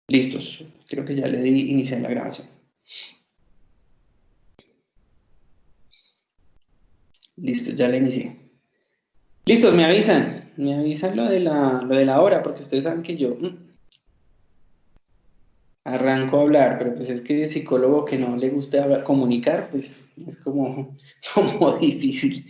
Listos. Creo que ya le di iniciar la grabación. Listo, ya la inicié. Listos, me avisan lo de la hora, porque ustedes saben que yo arranco a hablar, pero pues es que de psicólogo que no le gusta comunicar, pues es como difícil.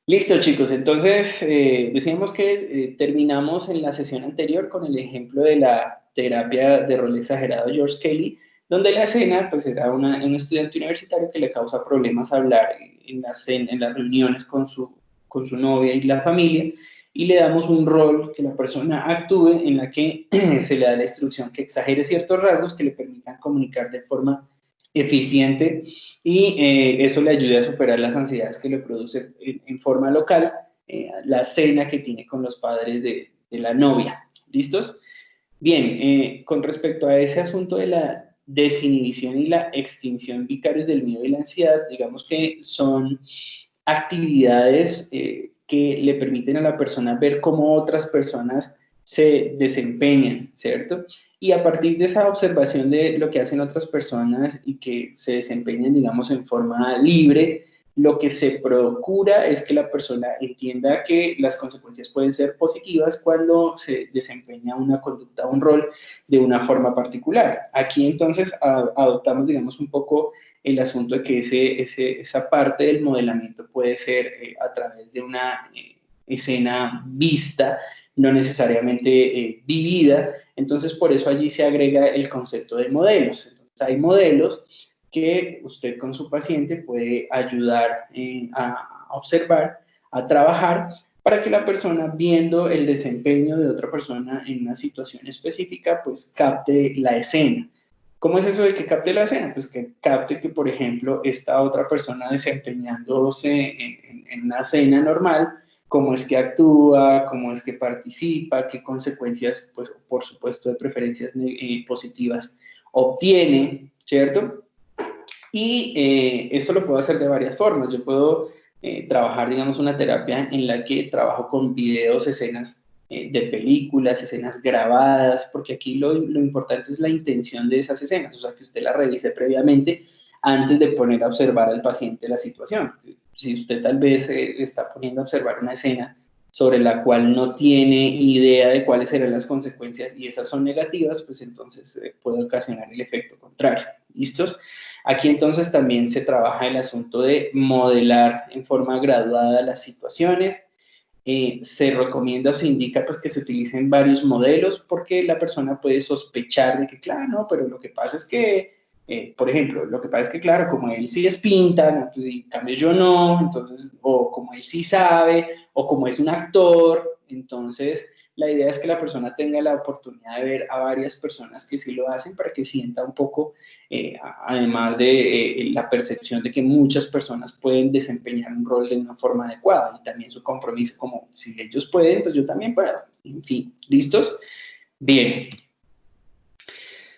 Listo, chicos, entonces decíamos que terminamos en la sesión anterior con el ejemplo de la terapia de rol exagerado de George Kelly, donde la escena pues era un estudiante universitario que le causa problemas hablar en las reuniones con su novia y la familia, y le damos un rol que la persona actúe en la que se le da la instrucción que exagere ciertos rasgos que le permitan comunicar de forma eficiente y eso le ayuda a superar las ansiedades que le produce en forma local la cena que tiene con los padres de la novia. ¿Listos? Bien, con respecto a ese asunto de la desinhibición y la extinción vicarios del miedo y la ansiedad, digamos que son actividades que le permiten a la persona ver cómo otras personas se desempeñan, ¿cierto? Y a partir de esa observación de lo que hacen otras personas y que se desempeñan, digamos, en forma libre, lo que se procura es que la persona entienda que las consecuencias pueden ser positivas cuando se desempeña una conducta o un rol de una forma particular. Aquí entonces adoptamos, digamos, un poco el asunto de que esa parte del modelamiento puede ser a través de una escena vista, no necesariamente vivida. Entonces, por eso allí se agrega el concepto de modelos. Entonces, hay modelos que usted con su paciente puede ayudar a observar, a trabajar, para que la persona, viendo el desempeño de otra persona en una situación específica, pues capte la escena. ¿Cómo es eso de que capte la escena? Pues que capte que, por ejemplo, esta otra persona desempeñándose en una escena normal, cómo es que actúa, cómo es que participa, qué consecuencias, pues, por supuesto, de preferencias positivas obtiene, ¿cierto? Y esto lo puedo hacer de varias formas. Yo puedo trabajar, digamos, una terapia en la que trabajo con videos, escenas de películas, escenas grabadas, porque aquí lo importante es la intención de esas escenas, o sea, que usted la revise previamente antes de poner a observar al paciente la situación. Si usted tal vez está poniendo a observar una escena sobre la cual no tiene idea de cuáles serán las consecuencias y esas son negativas, pues entonces puede ocasionar el efecto contrario. ¿Listos? Aquí entonces también se trabaja el asunto de modelar en forma graduada las situaciones. Se recomienda o se indica pues, que se utilicen varios modelos porque la persona puede sospechar de que, claro, no, pero lo que pasa es que, por ejemplo, lo que pasa es que, claro, como él sí es pinta, ¿no? En cambio yo no, entonces, o como él sí sabe, o como es un actor, entonces la idea es que la persona tenga la oportunidad de ver a varias personas que sí lo hacen para que sienta un poco, además de la percepción de que muchas personas pueden desempeñar un rol de una forma adecuada y también su compromiso como si ellos pueden, pues yo también puedo. En fin, ¿listos? Bien.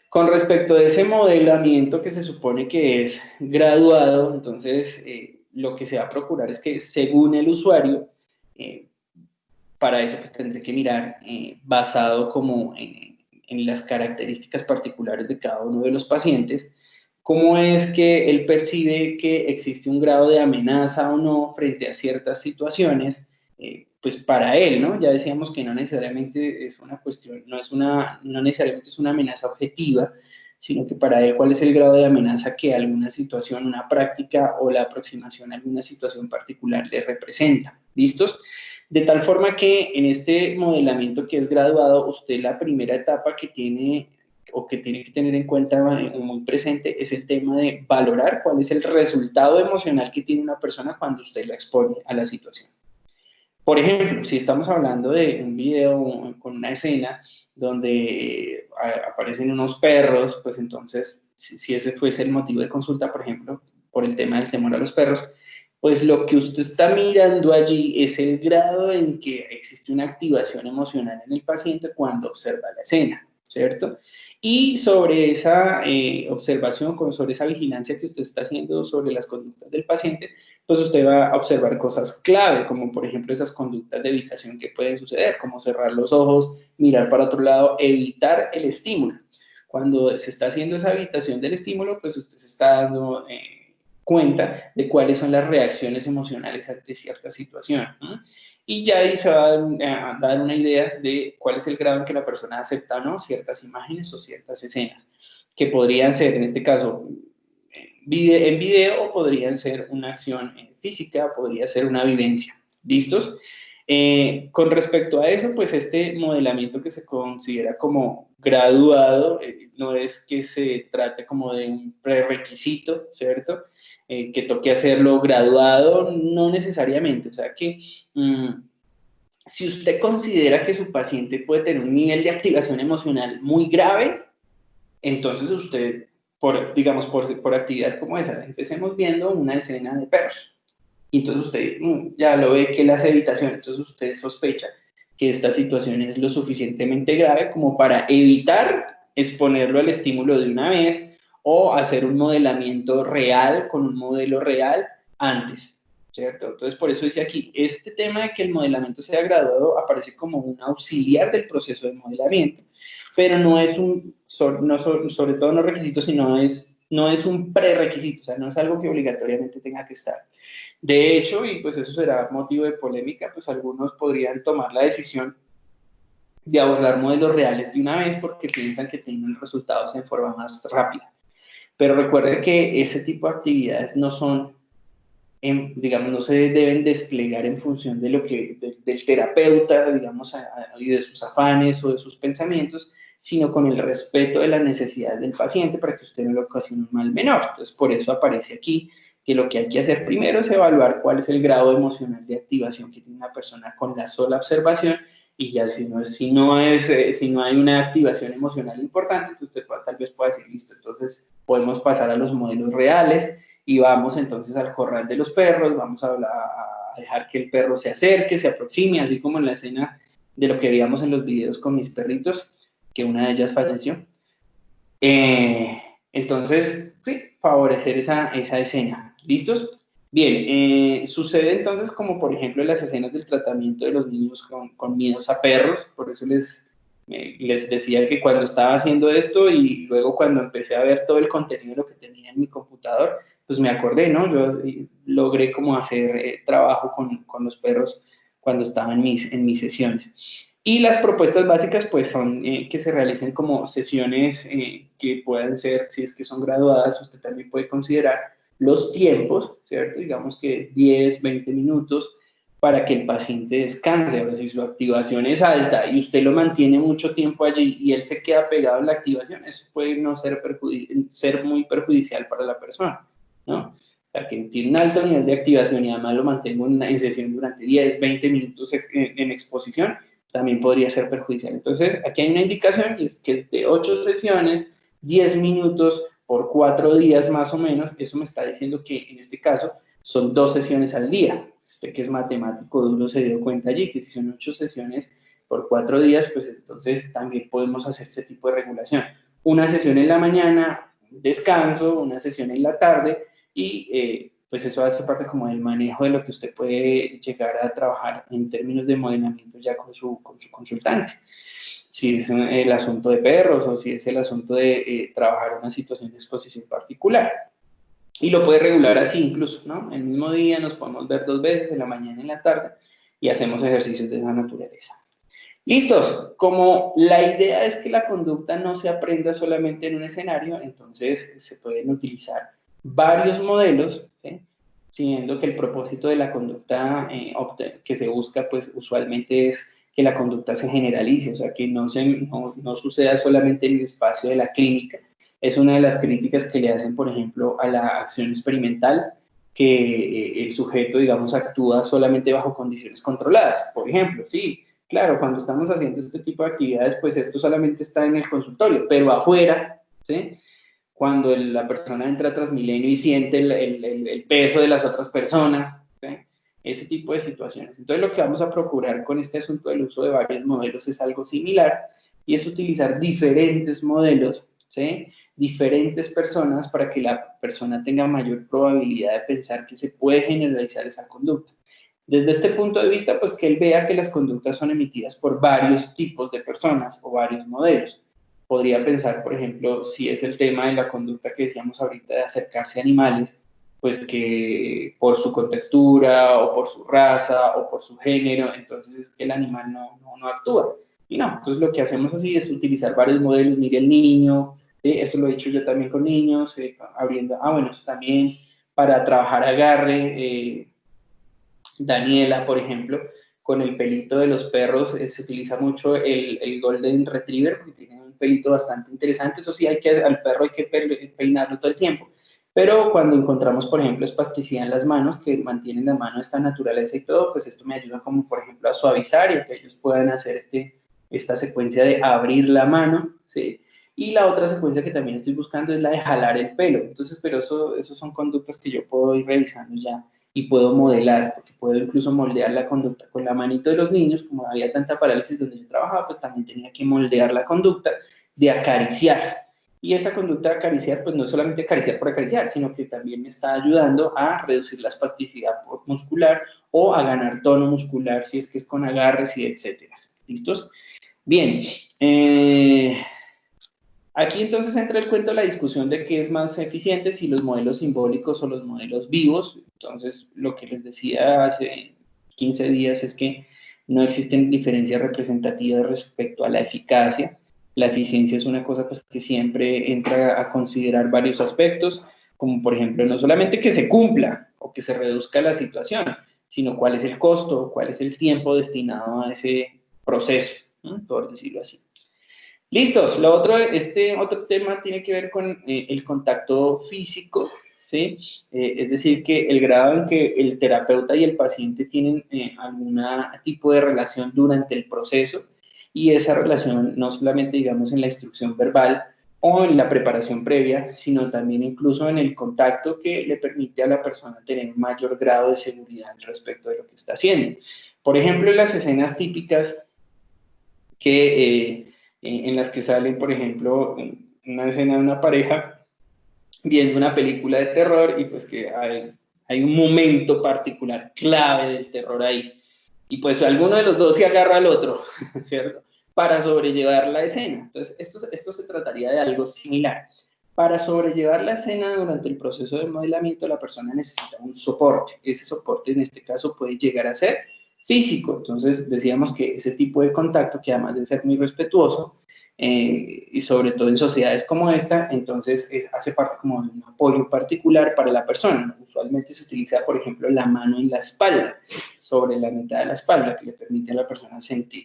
Con respecto a ese modelamiento que se supone que es graduado, entonces lo que se va a procurar es que según el usuario, para eso pues tendré que mirar basado como en las características particulares de cada uno de los pacientes, cómo es que él percibe que existe un grado de amenaza o no frente a ciertas situaciones, pues para él, ¿no? Ya decíamos que no necesariamente es una cuestión, no necesariamente es una amenaza objetiva, sino que para él cuál es el grado de amenaza que alguna situación, una práctica o la aproximación a alguna situación particular le representa. ¿Listos? De tal forma que en este modelamiento que es graduado, usted la primera etapa que tiene o que tiene que tener en cuenta muy presente es el tema de valorar cuál es el resultado emocional que tiene una persona cuando usted la expone a la situación. Por ejemplo, si estamos hablando de un video con una escena donde aparecen unos perros, pues entonces, si ese fuese el motivo de consulta, por ejemplo, por el tema del temor a los perros, pues lo que usted está mirando allí es el grado en que existe una activación emocional en el paciente cuando observa la escena, ¿cierto? Y sobre esa observación, sobre esa vigilancia que usted está haciendo sobre las conductas del paciente, pues usted va a observar cosas clave, como por ejemplo esas conductas de evitación que pueden suceder, como cerrar los ojos, mirar para otro lado, evitar el estímulo. Cuando se está haciendo esa evitación del estímulo, pues usted se está dando cuenta de cuáles son las reacciones emocionales ante cierta situación, ¿no? Y ya ahí se va a dar una idea de cuál es el grado en que la persona acepta o no ciertas imágenes o ciertas escenas, que podrían ser, en este caso, en video, o podrían ser una acción física, podría ser una vivencia. ¿Listos? Con respecto a eso, pues este modelamiento que se considera como graduado, no es que se trate como de un prerequisito, ¿cierto? Que toque hacerlo graduado, no necesariamente. O sea que si usted considera que su paciente puede tener un nivel de activación emocional muy grave, entonces usted, digamos, por actividades como esa, empecemos viendo una escena de perros. Y entonces usted ya lo ve que él hace evitación, entonces usted sospecha que esta situación es lo suficientemente grave como para evitar exponerlo al estímulo de una vez o hacer un modelamiento real con un modelo real antes, ¿cierto? Entonces por eso dice aquí, este tema de que el modelamiento sea graduado aparece como un auxiliar del proceso de modelamiento, pero no es sobre todo no requisito, sino no es un prerequisito, o sea, no es algo que obligatoriamente tenga que estar. De hecho, y pues eso será motivo de polémica, pues algunos podrían tomar la decisión de abordar modelos reales de una vez porque piensan que tienen resultados en forma más rápida. Pero recuerden que ese tipo de actividades no son, digamos, no se deben desplegar en función de lo que, del terapeuta, digamos, y de sus afanes o de sus pensamientos, sino con el respeto de las necesidades del paciente para que usted no le ocasione un mal menor. Entonces, por eso aparece aquí que lo que hay que hacer primero es evaluar cuál es el grado emocional de activación que tiene una persona con la sola observación, y ya si no hay una activación emocional importante, entonces usted tal vez pueda decir, listo, entonces podemos pasar a los modelos reales y vamos entonces al corral de los perros, vamos a dejar que el perro se acerque, se aproxime, así como en la escena de lo que veíamos en los videos con mis perritos, que una de ellas falleció. Entonces, sí, favorecer esa escena. ¿Listos? Bien, sucede entonces como por ejemplo en las escenas del tratamiento de los niños con miedos a perros, por eso les decía que cuando estaba haciendo esto y luego cuando empecé a ver todo el contenido de lo que tenía en mi computador, pues me acordé, ¿no? Yo logré como hacer trabajo con los perros cuando estaba en mis sesiones. Y las propuestas básicas, pues, son que se realicen como sesiones que puedan ser, si es que son graduadas, usted también puede considerar los tiempos, ¿cierto? Digamos que 10, 20 minutos para que el paciente descanse. Ahora, si su activación es alta y usted lo mantiene mucho tiempo allí y él se queda pegado en la activación, eso puede no ser muy perjudicial para la persona, ¿no? O sea, que tiene un alto nivel de activación y además lo mantengo en sesión durante 10, 20 minutos en exposición, también podría ser perjudicial. Entonces, aquí hay una indicación y es que de 8 sesiones, 10 minutos por 4 días más o menos, eso me está diciendo que en este caso son 2 sesiones al día. Usted que es matemático duro se dio cuenta allí que si son 8 sesiones por 4 días, pues entonces también podemos hacer ese tipo de regulación. Una sesión en la mañana, descanso, una sesión en la tarde y pues eso hace parte como del manejo de lo que usted puede llegar a trabajar en términos de modelamiento ya con su consultante. Si es el asunto de perros o si es el asunto de trabajar una situación de exposición particular. Y lo puede regular así incluso, ¿no? El mismo día nos podemos ver 2 veces, en la mañana y en la tarde, y hacemos ejercicios de esa naturaleza. Listos, como la idea es que la conducta no se aprenda solamente en un escenario, entonces se pueden utilizar varios modelos, ¿sí? Siendo que el propósito de la conducta que se busca, pues usualmente es que la conducta se generalice, o sea, que no suceda solamente en el espacio de la clínica. Es una de las críticas que le hacen, por ejemplo, a la acción experimental, que el sujeto, digamos, actúa solamente bajo condiciones controladas. Por ejemplo, sí, claro, cuando estamos haciendo este tipo de actividades, pues esto solamente está en el consultorio, pero afuera, ¿sí? Cuando la persona entra a Transmilenio y siente el peso de las otras personas, ¿sí? Ese tipo de situaciones. Entonces, lo que vamos a procurar con este asunto del uso de varios modelos es algo similar, y es utilizar diferentes modelos, ¿sí? Diferentes personas para que la persona tenga mayor probabilidad de pensar que se puede generalizar esa conducta. Desde este punto de vista, pues que él vea que las conductas son emitidas por varios tipos de personas o varios modelos. podría pensar, por ejemplo, si es el tema de la conducta que decíamos ahorita de acercarse a animales, pues que por su contextura o por su raza o por su género, entonces es que el animal no actúa. Y no, entonces lo que hacemos así es utilizar varios modelos, mire el niño, eso lo he hecho yo también con niños, abriendo, bueno, eso también para trabajar agarre, Daniela, por ejemplo, con el pelito de los perros, se utiliza mucho el Golden Retriever, porque tiene un pelito bastante interesante, eso sí, al perro hay que peinarlo todo el tiempo, pero cuando encontramos, por ejemplo, espasticidad en las manos, que mantienen la mano esta naturaleza y todo, pues esto me ayuda como, por ejemplo, a suavizar y que ellos puedan hacer esta secuencia de abrir la mano, ¿sí? Y la otra secuencia que también estoy buscando es la de jalar el pelo. Entonces, pero eso son conductas que yo puedo ir revisando ya y puedo modelar, porque puedo incluso moldear la conducta con la manito de los niños, como había tanta parálisis donde yo trabajaba, pues también tenía que moldear la conducta de acariciar. Y esa conducta de acariciar, pues no es solamente acariciar por acariciar, sino que también me está ayudando a reducir la espasticidad muscular o a ganar tono muscular si es que es con agarres y etcétera. ¿Listos? Bien, aquí entonces entra el cuento la discusión de qué es más eficiente, si los modelos simbólicos o los modelos vivos. Entonces, lo que les decía hace 15 días es que no existen diferencias representativas respecto a la eficacia. La eficiencia es una cosa pues, que siempre entra a considerar varios aspectos, como por ejemplo, no solamente que se cumpla o que se reduzca la situación, sino cuál es el costo, cuál es el tiempo destinado a ese proceso, ¿no? Por decirlo así. Listos. Este otro tema tiene que ver con el contacto físico, ¿sí? Es decir, que el grado en que el terapeuta y el paciente tienen algún tipo de relación durante el proceso y esa relación no solamente, digamos, en la instrucción verbal o en la preparación previa, sino también incluso en el contacto que le permite a la persona tener un mayor grado de seguridad respecto de lo que está haciendo. Por ejemplo, en las escenas típicas en las que salen, por ejemplo, una escena de una pareja viendo una película de terror y pues que hay un momento particular clave del terror ahí. Y pues alguno de los dos se agarra al otro, ¿cierto? Para sobrellevar la escena. Entonces, esto se trataría de algo similar. Para sobrellevar la escena durante el proceso de modelamiento, la persona necesita un soporte. Ese soporte en este caso puede llegar a ser físico. Entonces, decíamos que ese tipo de contacto, que además de ser muy respetuoso, y sobre todo en sociedades como esta, entonces hace parte como de un apoyo particular para la persona. Usualmente se utiliza, por ejemplo, la mano en la espalda, sobre la mitad de la espalda, que le permite a la persona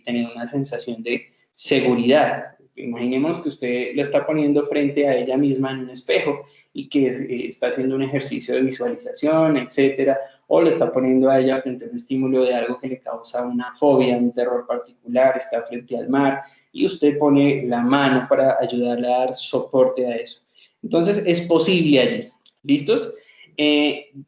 tener una sensación de seguridad. Imaginemos que usted la está poniendo frente a ella misma en un espejo y que está haciendo un ejercicio de visualización, etcétera, o le está poniendo a ella frente a un estímulo de algo que le causa una fobia, un terror particular, está frente al mar, y usted pone la mano para ayudarle a dar soporte a eso. Entonces, es posible allí. ¿Listos?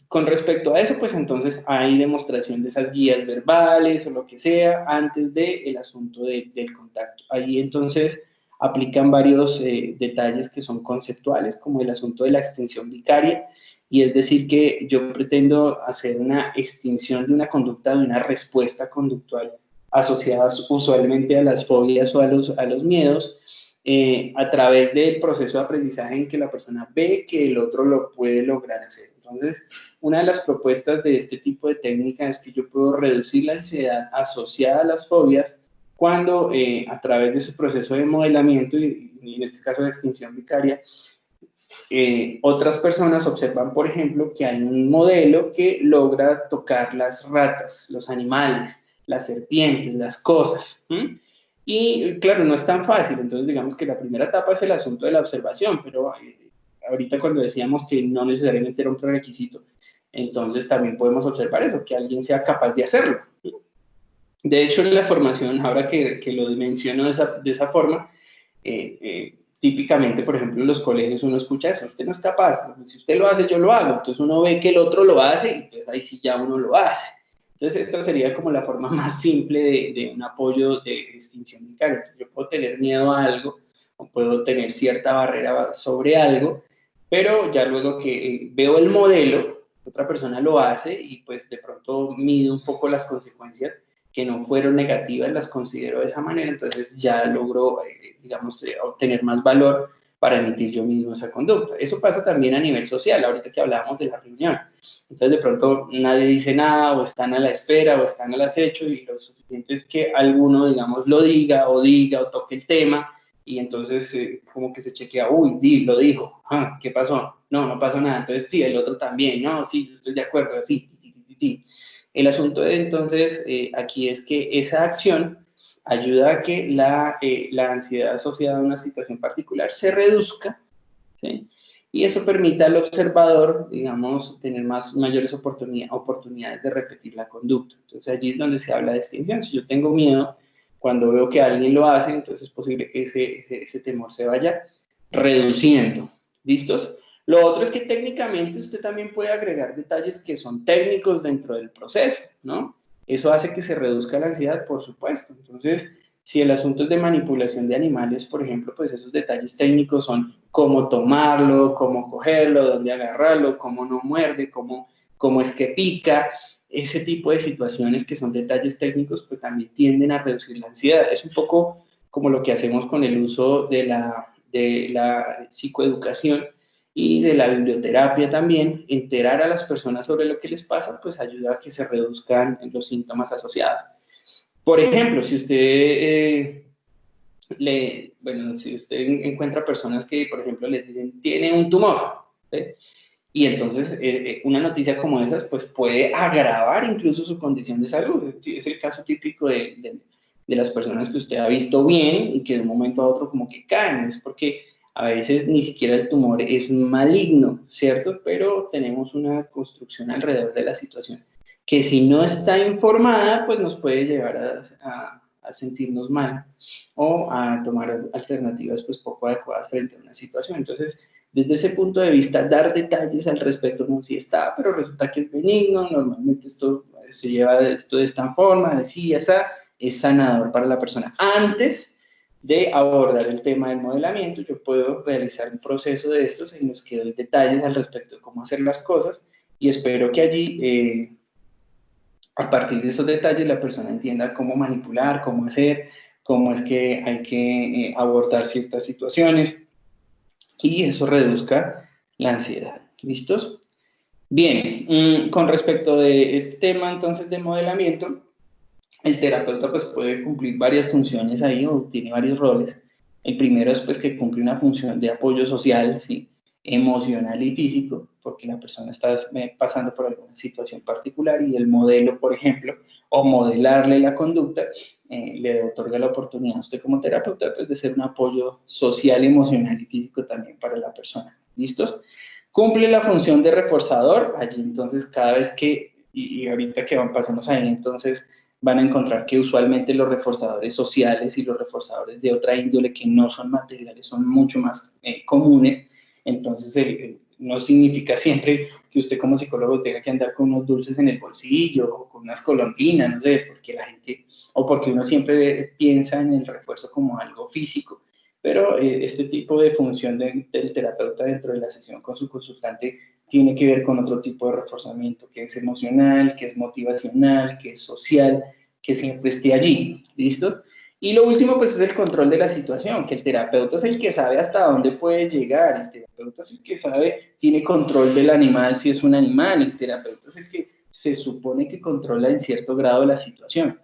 Con respecto a eso, pues entonces hay demostración de esas guías verbales o lo que sea antes del asunto del contacto. Ahí entonces aplican varios detalles que son conceptuales, como el asunto de la extensión vicaria, y es decir que yo pretendo hacer una extinción de una conducta, de una respuesta conductual asociadas usualmente a las fobias o a los miedos, a través del proceso de aprendizaje en que la persona ve que el otro lo puede lograr hacer. Entonces, una de las propuestas de este tipo de técnica es que yo puedo reducir la ansiedad asociada a las fobias cuando a través de ese proceso de modelamiento y en este caso de extinción vicaria, otras personas observan, por ejemplo, que hay un modelo que logra tocar las ratas, los animales, las serpientes, las cosas. Y claro, no es tan fácil, entonces digamos que la primera etapa es el asunto de la observación, pero ahorita cuando decíamos que no necesariamente era un prerequisito, entonces también podemos observar eso, que alguien sea capaz de hacerlo. De hecho, en la formación, ahora que lo menciono de esa forma, típicamente, por ejemplo, en los colegios uno escucha eso, usted no es capaz, si usted lo hace, yo lo hago, entonces uno ve que el otro lo hace y pues ahí sí ya uno lo hace. Entonces esta sería como la forma más simple de un apoyo de extinción vicaria. Yo puedo tener miedo a algo o puedo tener cierta barrera sobre algo, pero ya luego que veo el modelo, otra persona lo hace y pues de pronto mido un poco las consecuencias, que no fueron negativas, las considero de esa manera, entonces ya logro, digamos, obtener más valor para emitir yo mismo esa conducta. Eso pasa también a nivel social, ahorita que hablábamos de la reunión. Entonces de pronto nadie dice nada, o están a la espera, o están al acecho, y lo suficiente es que alguno, digamos, lo diga, o toque el tema, y entonces como que se chequea, uy, lo dijo, ¿qué pasó? No, no pasó nada, entonces sí, el otro también, no, sí, yo estoy de acuerdo, así, El asunto de entonces aquí es que esa acción ayuda a que la ansiedad asociada a una situación particular se reduzca, ¿sí? Y eso permite al observador, digamos, tener mayores oportunidades de repetir la conducta. Entonces allí es donde se habla de extinción. Si yo tengo miedo, cuando veo que alguien lo hace, entonces es posible que ese temor se vaya reduciendo. ¿Listos? Lo otro es que técnicamente usted también puede agregar detalles que son técnicos dentro del proceso, ¿no? Eso hace que se reduzca la ansiedad, por supuesto. Entonces, si el asunto es de manipulación de animales, por ejemplo, pues esos detalles técnicos son cómo tomarlo, cómo cogerlo, dónde agarrarlo, cómo no muerde, cómo es que pica. Ese tipo de situaciones que son detalles técnicos, pues también tienden a reducir la ansiedad. Es un poco como lo que hacemos con el uso de la psicoeducación y de la biblioterapia también. Enterar a las personas sobre lo que les pasa, pues ayuda a que se reduzcan los síntomas asociados. Por ejemplo, si usted si usted encuentra personas que, por ejemplo, les dicen, tiene un tumor, ¿sí? Y entonces una noticia como esas, pues puede agravar incluso su condición de salud. ¿Sí? Es el caso típico de las personas que usted ha visto bien y que de un momento a otro como que caen. Es porque a veces ni siquiera el tumor es maligno, ¿cierto? Pero tenemos una construcción alrededor de la situación que si no está informada, pues nos puede llevar a sentirnos mal o a tomar alternativas pues poco adecuadas frente a una situación. Entonces, desde ese punto de vista, dar detalles al respecto, no, si está, pero resulta que es benigno, normalmente esto se lleva esto de esta forma, así, esa, es sanador para la persona. Antes de abordar el tema del modelamiento, yo puedo realizar un proceso de estos en los que doy detalles al respecto de cómo hacer las cosas y espero que allí, a partir de esos detalles, la persona entienda cómo manipular, cómo hacer, cómo es que hay que abordar ciertas situaciones y eso reduzca la ansiedad. ¿Listos? Bien, con respecto de este tema entonces de modelamiento, el terapeuta pues puede cumplir varias funciones ahí o tiene varios roles. El primero es pues que cumple una función de apoyo social, ¿sí? Emocional y físico, porque la persona está pasando por alguna situación particular y el modelo, por ejemplo, o modelarle la conducta, le otorga la oportunidad a usted como terapeuta pues, de ser un apoyo social, emocional y físico también para la persona. ¿Listos? Cumple la función de reforzador, allí entonces cada vez que, y ahorita que pasemos ahí, entonces van a encontrar que usualmente los reforzadores sociales y los reforzadores de otra índole que no son materiales son mucho más comunes, entonces no significa siempre que usted como psicólogo tenga que andar con unos dulces en el bolsillo o con unas colombinas, no sé, porque la gente, o porque uno siempre piensa en el refuerzo como algo físico, pero este tipo de función del terapeuta dentro de la sesión con su consultante tiene que ver con otro tipo de reforzamiento, que es emocional, que es motivacional, que es social, que siempre esté allí, ¿listos? Y lo último, pues, es el control de la situación, que el terapeuta es el que sabe hasta dónde puede llegar, el terapeuta es el que sabe, tiene control del animal si es un animal, el terapeuta es el que se supone que controla en cierto grado la situación.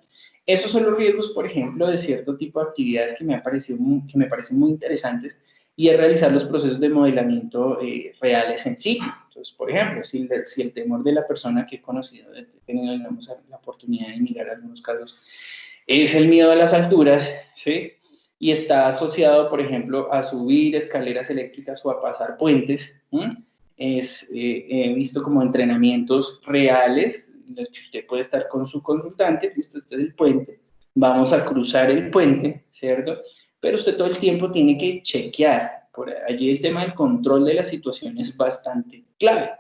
Esos son los riesgos, por ejemplo, de cierto tipo de actividades que me parecen muy interesantes y es realizar los procesos de modelamiento reales en sitio. Entonces, por ejemplo, si el temor de la persona que he conocido, he tenido digamos, la oportunidad de mirar algunos casos, es el miedo a las alturas, ¿sí? Y está asociado, por ejemplo, a subir escaleras eléctricas o a pasar puentes. He visto como entrenamientos reales en los que usted puede estar con su consultante, listo, este es el puente, vamos a cruzar el puente, ¿cierto? Pero usted todo el tiempo tiene que chequear. Por allí el tema del control de la situación es bastante clave.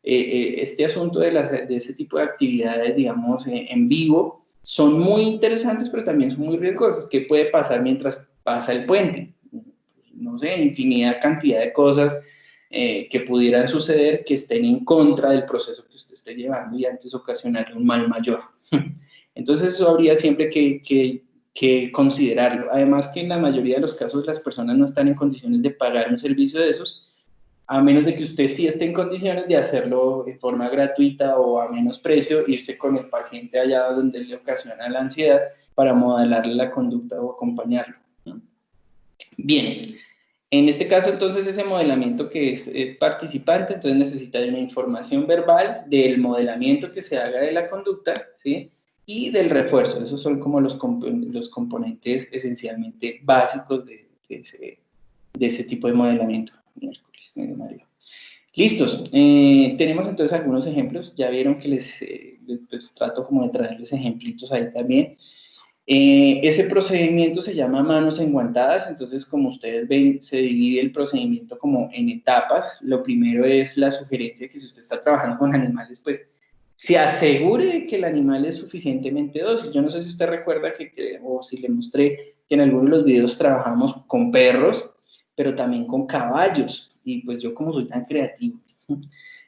Este asunto de ese tipo de actividades, digamos, en vivo, son muy interesantes, pero también son muy riesgosas. ¿Qué puede pasar mientras pasa el puente? No sé, infinidad, cantidad de cosas que pudieran suceder que estén en contra del proceso que usted esté llevando y antes ocasionarle un mal mayor. Entonces eso habría siempre que considerarlo. Además que en la mayoría de los casos las personas no están en condiciones de pagar un servicio de esos, a menos de que usted sí esté en condiciones de hacerlo de forma gratuita o a menos precio, irse con el paciente allá donde le ocasiona la ansiedad para modelarle la conducta o acompañarlo, ¿no? Bien, en este caso entonces ese modelamiento que es participante, entonces necesita de una información verbal, del modelamiento que se haga de la conducta, ¿sí? Y del refuerzo. Esos son como los componentes esencialmente básicos de ese tipo de modelamiento. Miércoles, medio Mario. Listos. Tenemos entonces algunos ejemplos. Ya vieron que les pues, trato como de traerles ejemplitos ahí también. Ese procedimiento se llama manos enguantadas. Entonces, como ustedes ven, se divide el procedimiento como en etapas. Lo primero es la sugerencia que si usted está trabajando con animales, pues se asegure de que el animal es suficientemente dócil. Yo no sé si usted recuerda o si le mostré que en algunos de los videos trabajamos con perros, pero también con caballos. Y pues yo como soy tan creativo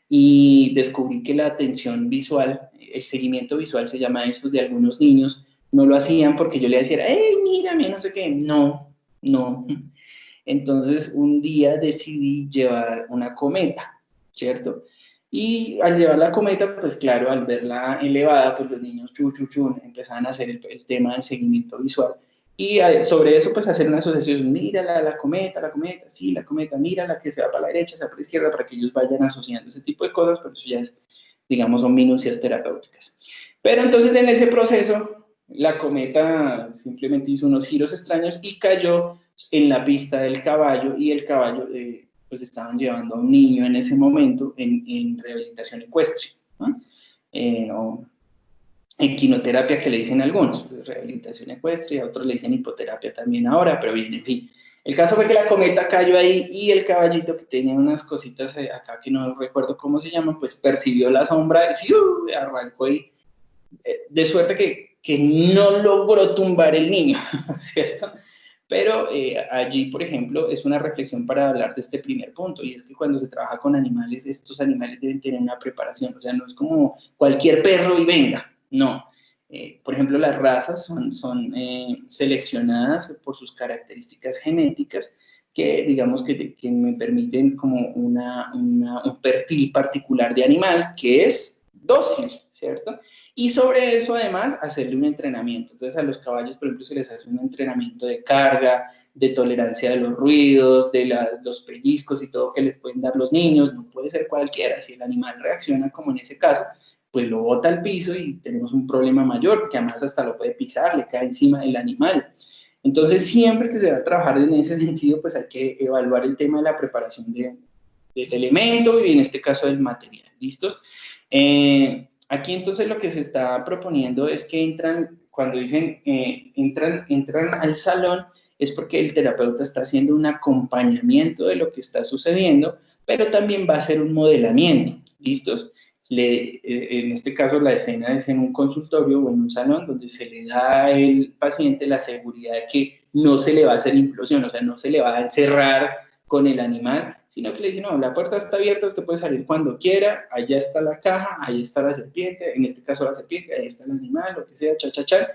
y descubrí que la atención visual, el seguimiento visual se llama eso de algunos niños, no lo hacían porque yo le decía, hey, mírame, no sé qué. No, no. Entonces un día decidí llevar una cometa, ¿cierto? Y al llevar la cometa, pues claro, al verla elevada, pues los niños empezaban a hacer el tema del seguimiento visual. Y sobre eso, pues hacer una asociación, mira la cometa, sí, la cometa, mira la que se va para la derecha, se va para la izquierda, para que ellos vayan asociando ese tipo de cosas, pero eso ya es, digamos, son minucias terapéuticas. Pero entonces en ese proceso, la cometa simplemente hizo unos giros extraños y cayó en la pista del caballo, y el caballo, pues estaban llevando a un niño en ese momento en rehabilitación ecuestre, ¿no? O equinoterapia que le dicen algunos, pues, rehabilitación ecuestre, y a otros le dicen hipoterapia también ahora, pero bien, en fin. El caso fue que la cometa cayó ahí y el caballito, que tenía unas cositas acá que no recuerdo cómo se llaman, pues percibió la sombra y arrancó ahí, de suerte que no logró tumbar el niño, ¿cierto? Pero allí, por ejemplo, es una reflexión para hablar de este primer punto, y es que cuando se trabaja con animales, estos animales deben tener una preparación, o sea, no es como cualquier perro y venga, no. Por ejemplo, las razas son seleccionadas por sus características genéticas que, digamos, que me permiten como un perfil particular de animal que es dócil, ¿cierto? Y sobre eso, además, hacerle un entrenamiento. Entonces, a los caballos, por ejemplo, se les hace un entrenamiento de carga, de tolerancia de los ruidos, de los pellizcos y todo que les pueden dar los niños. No puede ser cualquiera. Si el animal reacciona como en ese caso, pues lo bota al piso y tenemos un problema mayor, que además hasta lo puede pisar, le cae encima del animal. Entonces, siempre que se va a trabajar en ese sentido, pues hay que evaluar el tema de la preparación del elemento y en este caso del material. ¿Listos? Aquí entonces lo que se está proponiendo es que entran, cuando dicen entran al salón, es porque el terapeuta está haciendo un acompañamiento de lo que está sucediendo, pero también va a hacer un modelamiento, ¿listos? En este caso la escena es en un consultorio o en un salón donde se le da al paciente la seguridad de que no se le va a hacer implosión, o sea, no se le va a encerrar con el animal, sino que le dice, no, la puerta está abierta, usted puede salir cuando quiera, allá está la caja, ahí está la serpiente, en este caso la serpiente, ahí está el animal, lo que sea, cha.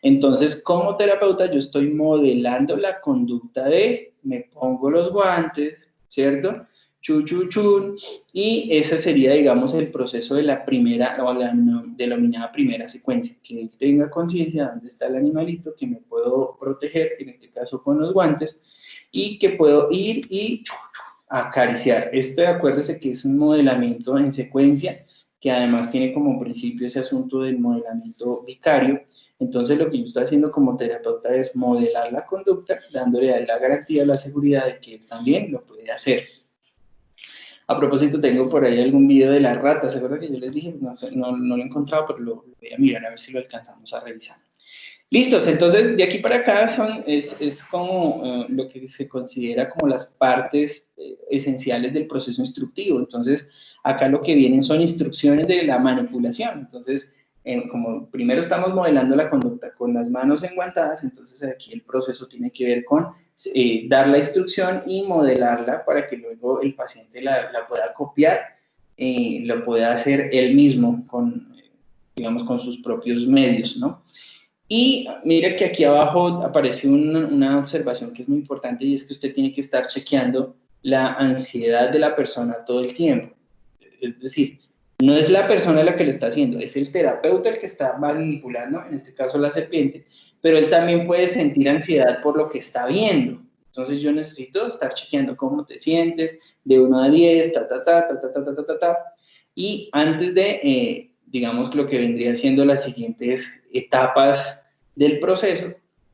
Entonces, como terapeuta, yo estoy modelando la conducta de, me pongo los guantes, ¿cierto? Chun, y ese sería, digamos, el proceso de la primera, o la denominada primera secuencia, que él tenga conciencia de dónde está el animalito, que me puedo proteger, en este caso con los guantes, y que puedo ir y acariciar. Acuérdese que es un modelamiento en secuencia, que además tiene como principio ese asunto del modelamiento vicario. Entonces lo que yo estoy haciendo como terapeuta es modelar la conducta, dándole a él la garantía, la seguridad de que él también lo puede hacer. A propósito, tengo por ahí algún video de las ratas, ¿se acuerdan que yo les dije? No lo he encontrado, pero lo voy a mirar a ver si lo alcanzamos a revisar. Listos, entonces de aquí para acá es como lo que se considera como las partes esenciales del proceso instructivo. Entonces, acá lo que vienen son instrucciones de la manipulación. Entonces, como primero estamos modelando la conducta con las manos enguantadas, entonces aquí el proceso tiene que ver con dar la instrucción y modelarla para que luego el paciente la pueda copiar, lo pueda hacer él mismo digamos, con sus propios medios, ¿no? Y mire que aquí abajo aparece una observación que es muy importante y es que usted tiene que estar chequeando la ansiedad de la persona todo el tiempo. Es decir, no es la persona la que lo está haciendo, es el terapeuta el que está manipulando, en este caso la serpiente, pero él también puede sentir ansiedad por lo que está viendo. Entonces yo necesito estar chequeando cómo te sientes, de 1 a 10, ta, ta, ta, ta, ta, ta, ta, ta, ta, ta. Y antes de, digamos, lo que vendría siendo las siguientes etapas del proceso,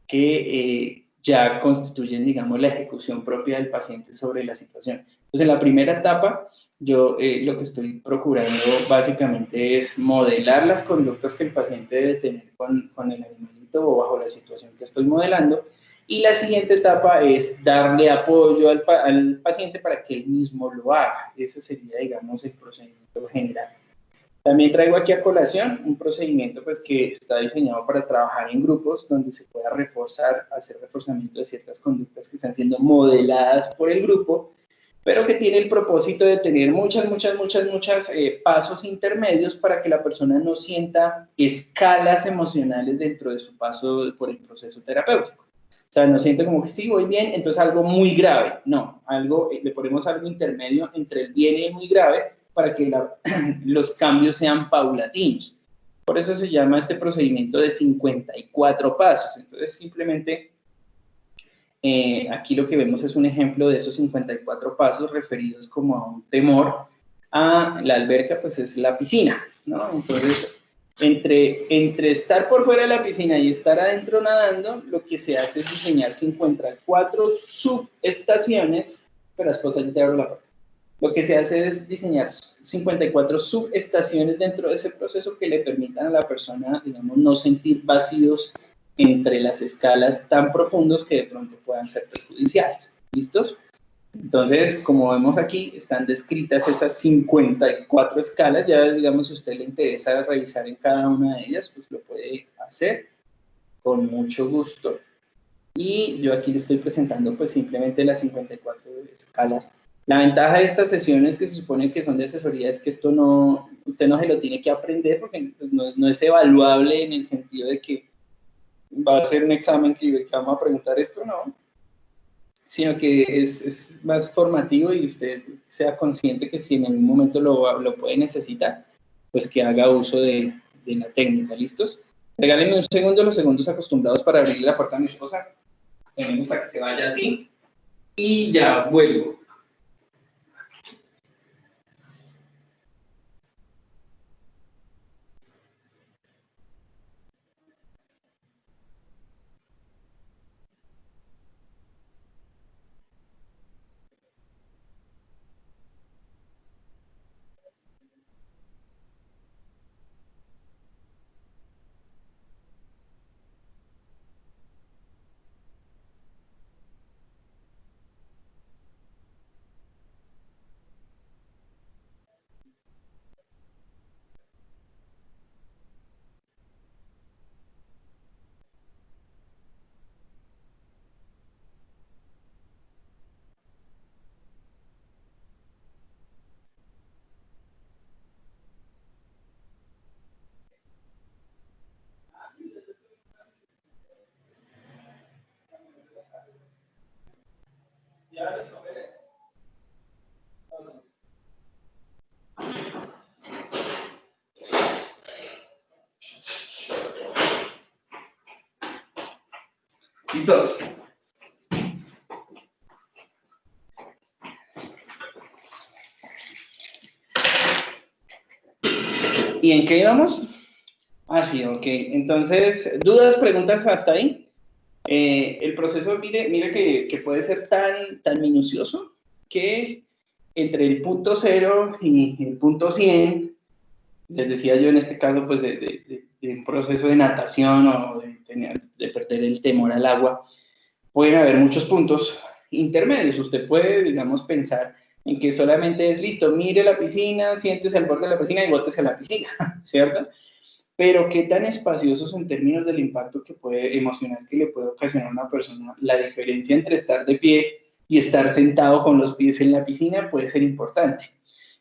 que ya constituyen, digamos, la ejecución propia del paciente sobre la situación. Entonces, en la primera etapa, yo lo que estoy procurando básicamente es modelar las conductas que el paciente debe tener con el animalito o bajo la situación que estoy modelando. Y la siguiente etapa es darle apoyo al paciente para que él mismo lo haga. Ese sería, digamos, el procedimiento general. También traigo aquí a colación un procedimiento pues, que está diseñado para trabajar en grupos donde se pueda reforzar, hacer reforzamiento de ciertas conductas que están siendo modeladas por el grupo, pero que tiene el propósito de tener muchas pasos intermedios para que la persona no sienta escalas emocionales dentro de su paso por el proceso terapéutico. O sea, no siente como que sí, voy bien, entonces algo muy grave. No, le ponemos algo intermedio entre el bien y el muy grave para que los cambios sean paulatinos. Por eso se llama este procedimiento de 54 pasos. Entonces, simplemente aquí lo que vemos es un ejemplo de esos 54 pasos referidos como a un temor. A la alberca, pues es la piscina, ¿no? Entonces, entre estar por fuera de la piscina y estar adentro nadando, lo que se hace es diseñar 54 subestaciones. Pero esposa, yo te abro la puerta. Lo que se hace es diseñar 54 subestaciones dentro de ese proceso que le permitan a la persona, digamos, no sentir vacíos entre las escalas tan profundos que de pronto puedan ser perjudiciales. ¿Listos? Entonces, como vemos aquí, están descritas esas 54 escalas. Ya, digamos, si a usted le interesa revisar en cada una de ellas, pues lo puede hacer con mucho gusto. Y yo aquí le estoy presentando pues simplemente las 54 escalas. La ventaja de estas sesiones que se supone que son de asesoría es que esto no, usted no se lo tiene que aprender porque no es evaluable en el sentido de que va a ser un examen que vamos a preguntar esto, no, sino que es más formativo y usted sea consciente que si en algún momento lo puede necesitar, pues que haga uso de la técnica. ¿Listos? Regálenme un segundo, los segundos acostumbrados para abrirle la puerta a mi esposa. Me gusta que se vaya así y ya vuelvo. ¿Listos? ¿Y en qué íbamos? Ah, sí, ok. Entonces, ¿dudas, preguntas hasta ahí? El proceso, mire que puede ser tan minucioso que entre el punto 0 y el punto 100, les decía yo en este caso, pues de un proceso de natación o de perder el temor al agua, pueden haber muchos puntos intermedios. Usted puede, digamos, pensar en que solamente es listo, mire la piscina, siéntese al borde de la piscina y bótese a la piscina, ¿cierto? Pero qué tan espaciosos en términos del impacto que puede emocional que le puede ocasionar a una persona, la diferencia entre estar de pie y estar sentado con los pies en la piscina puede ser importante.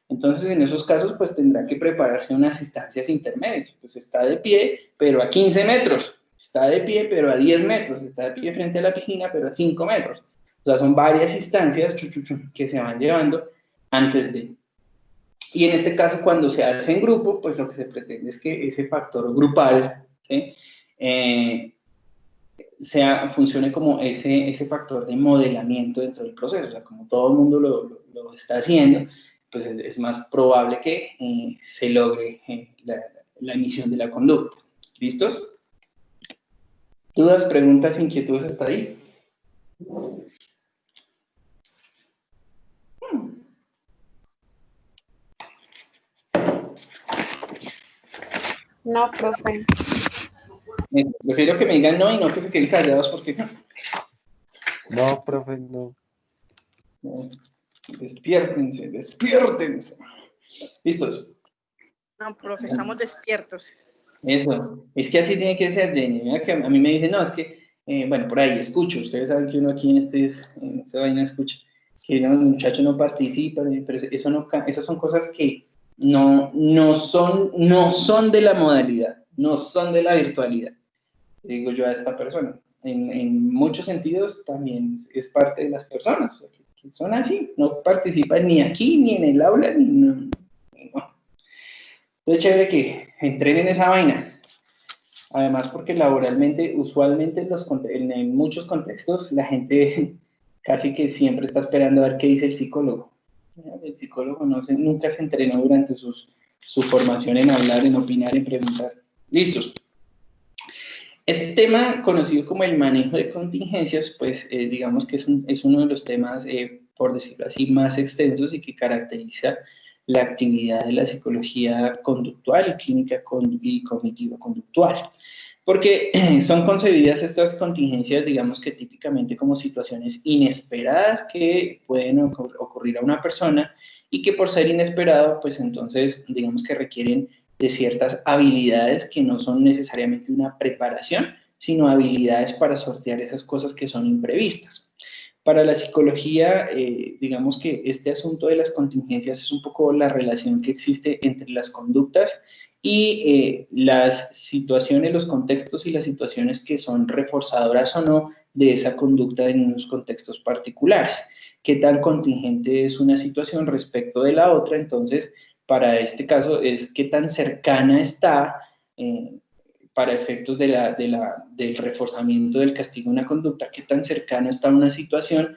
Entonces, en esos casos, pues tendrá que prepararse unas instancias intermedias. Pues está de pie, pero a 15 metros. Está de pie, pero a 10 metros. Está de pie frente a la piscina, pero a 5 metros. O sea, son varias instancias que se van llevando antes de. Y en este caso, cuando se hace en grupo, pues lo que se pretende es que ese factor grupal, ¿sí? Funcione como ese factor de modelamiento dentro del proceso. O sea, como todo el mundo lo está haciendo, pues es más probable que se logre la emisión de la conducta. ¿Listos? ¿Dudas, preguntas, inquietudes hasta ahí? No, profe. Prefiero que me digan no y no que se queden callados porque... No, profe, no. Despiértense, despiértense. ¿Listos? No, profe, estamos despiertos. Eso, es que así tiene que ser, Jenny. Mira que a mí me dicen, no, es que, bueno, por ahí escucho, ustedes saben que uno aquí en esta vaina escucha, que no, el muchacho no participa, pero eso no, esas son cosas que no son de la modalidad, no son de la virtualidad, digo yo a esta persona. En muchos sentidos también es parte de las personas, o sea, que son así, no participan ni aquí, ni en el aula, ni no. Entonces, chévere que entrenen esa vaina. Además, porque laboralmente, usualmente en muchos contextos, la gente casi que siempre está esperando a ver qué dice el psicólogo. El psicólogo nunca se entrenó durante su formación en hablar, en opinar, en preguntar. Listos. Este tema, conocido como el manejo de contingencias, pues digamos que es uno de los temas, por decirlo así, más extensos y que caracteriza la actividad de la psicología conductual y clínica y cognitivo-conductual. Porque son concebidas estas contingencias, digamos que típicamente como situaciones inesperadas que pueden ocurrir a una persona y que por ser inesperado, pues entonces digamos que requieren de ciertas habilidades que no son necesariamente una preparación, sino habilidades para sortear esas cosas que son imprevistas. Para la psicología, digamos que este asunto de las contingencias es un poco la relación que existe entre las conductas y las situaciones, los contextos y las situaciones que son reforzadoras o no de esa conducta en unos contextos particulares. ¿Qué tan contingente es una situación respecto de la otra? Entonces, para este caso es qué tan cercana está para efectos del reforzamiento del castigo de una conducta, qué tan cercano está una situación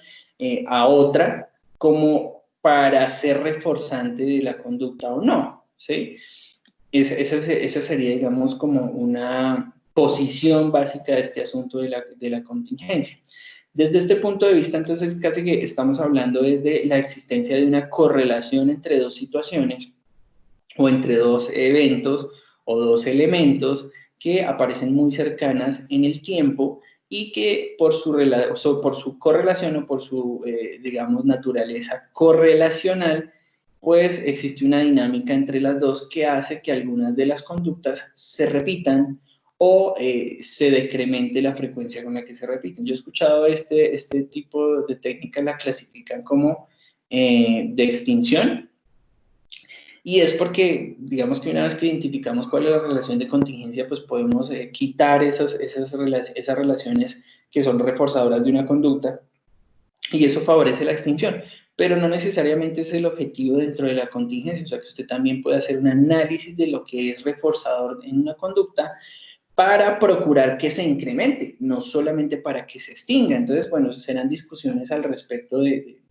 a otra como para ser reforzante de la conducta o no, ¿sí? Esa sería, digamos, como una posición básica de este asunto de la contingencia. Desde este punto de vista, entonces, casi que estamos hablando desde la existencia de una correlación entre dos situaciones o entre dos eventos o dos elementos que aparecen muy cercanas en el tiempo y que por su correlación o por su, digamos, naturaleza correlacional, pues existe una dinámica entre las dos que hace que algunas de las conductas se repitan o se decremente la frecuencia con la que se repiten. Yo he escuchado este tipo de técnicas, la clasifican como de extinción, y es porque, digamos que una vez que identificamos cuál es la relación de contingencia, pues podemos quitar esas relaciones que son reforzadoras de una conducta y eso favorece la extinción. Pero no necesariamente es el objetivo dentro de la contingencia, o sea que usted también puede hacer un análisis de lo que es reforzador en una conducta para procurar que se incremente, no solamente para que se extinga. Entonces, bueno, serán discusiones al respecto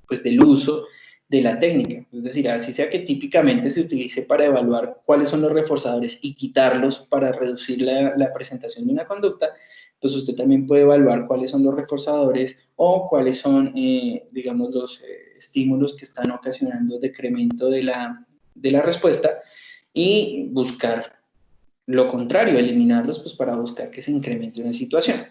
pues, del uso de la técnica. Es decir, así sea que típicamente se utilice para evaluar cuáles son los reforzadores y quitarlos para reducir la presentación de una conducta, pues usted también puede evaluar cuáles son los reforzadores o cuáles son, digamos, los estímulos que están ocasionando decremento de la respuesta y buscar lo contrario, eliminarlos pues para buscar que se incremente una situación.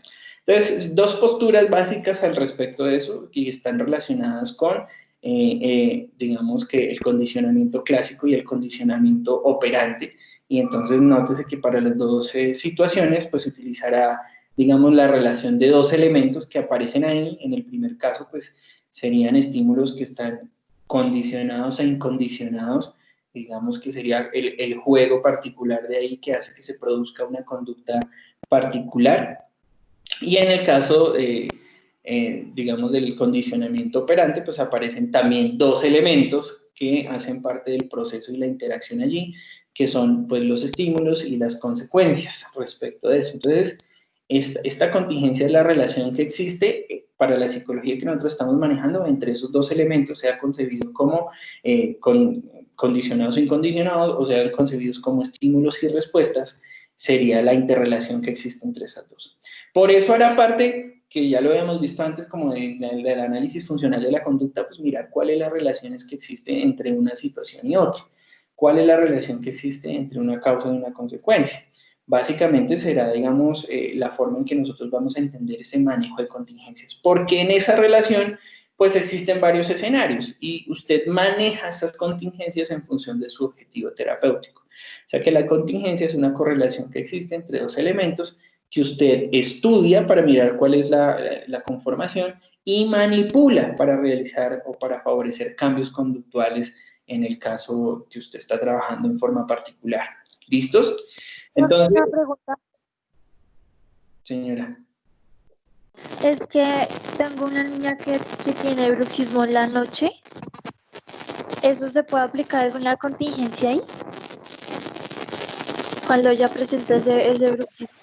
Entonces, dos posturas básicas al respecto de eso y están relacionadas con, digamos que el condicionamiento clásico y el condicionamiento operante. Y entonces nótese que para las dos situaciones pues se utilizará, digamos, la relación de dos elementos que aparecen ahí. En el primer caso pues serían estímulos que están condicionados e incondicionados digamos que sería el juego particular de ahí que hace que se produzca una conducta particular. Y en el caso, digamos, del condicionamiento operante, pues aparecen también dos elementos que hacen parte del proceso y la interacción allí, que son pues los estímulos y las consecuencias respecto de eso. Entonces, esta contingencia es la relación que existe para la psicología que nosotros estamos manejando entre esos dos elementos, sea concebido como condicionados o incondicionados, o sean concebidos como estímulos y respuestas, sería la interrelación que existe entre esas dos. Por eso hará parte, que ya lo habíamos visto antes, como del análisis funcional de la conducta, pues mirar cuáles son las relaciones que existen entre una situación y otra. ¿Cuál es la relación que existe entre una causa y una consecuencia? Básicamente será, digamos, la forma en que nosotros vamos a entender ese manejo de contingencias. Porque en esa relación, pues existen varios escenarios y usted maneja esas contingencias en función de su objetivo terapéutico. O sea que la contingencia es una correlación que existe entre dos elementos que usted estudia para mirar cuál es la conformación y manipula para realizar o para favorecer cambios conductuales en el caso que usted está trabajando en forma particular. ¿Listos? Entonces, una pregunta. Señora. Es que tengo una niña que tiene bruxismo en la noche. ¿Eso se puede aplicar alguna contingencia ahí? Cuando ella presenta ese bruxismo.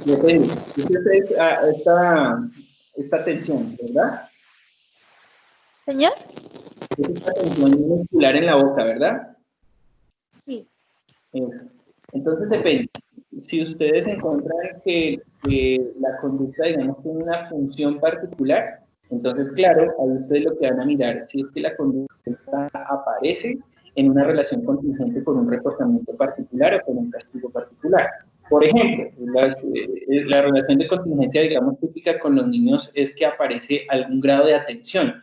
Yo te digo, esta tensión, ¿verdad? ¿Señor? Es esta tensión muscular en la boca, ¿verdad? Sí. Entonces depende. Si ustedes encuentran que la conducta, digamos, tiene una función particular, entonces, claro, ahí ustedes lo que van a mirar, si es que la conducta aparece en una relación contingente con un reportamiento particular o con un castigo particular. Por ejemplo, la relación de contingencia, digamos, típica con los niños es que aparece algún grado de atención,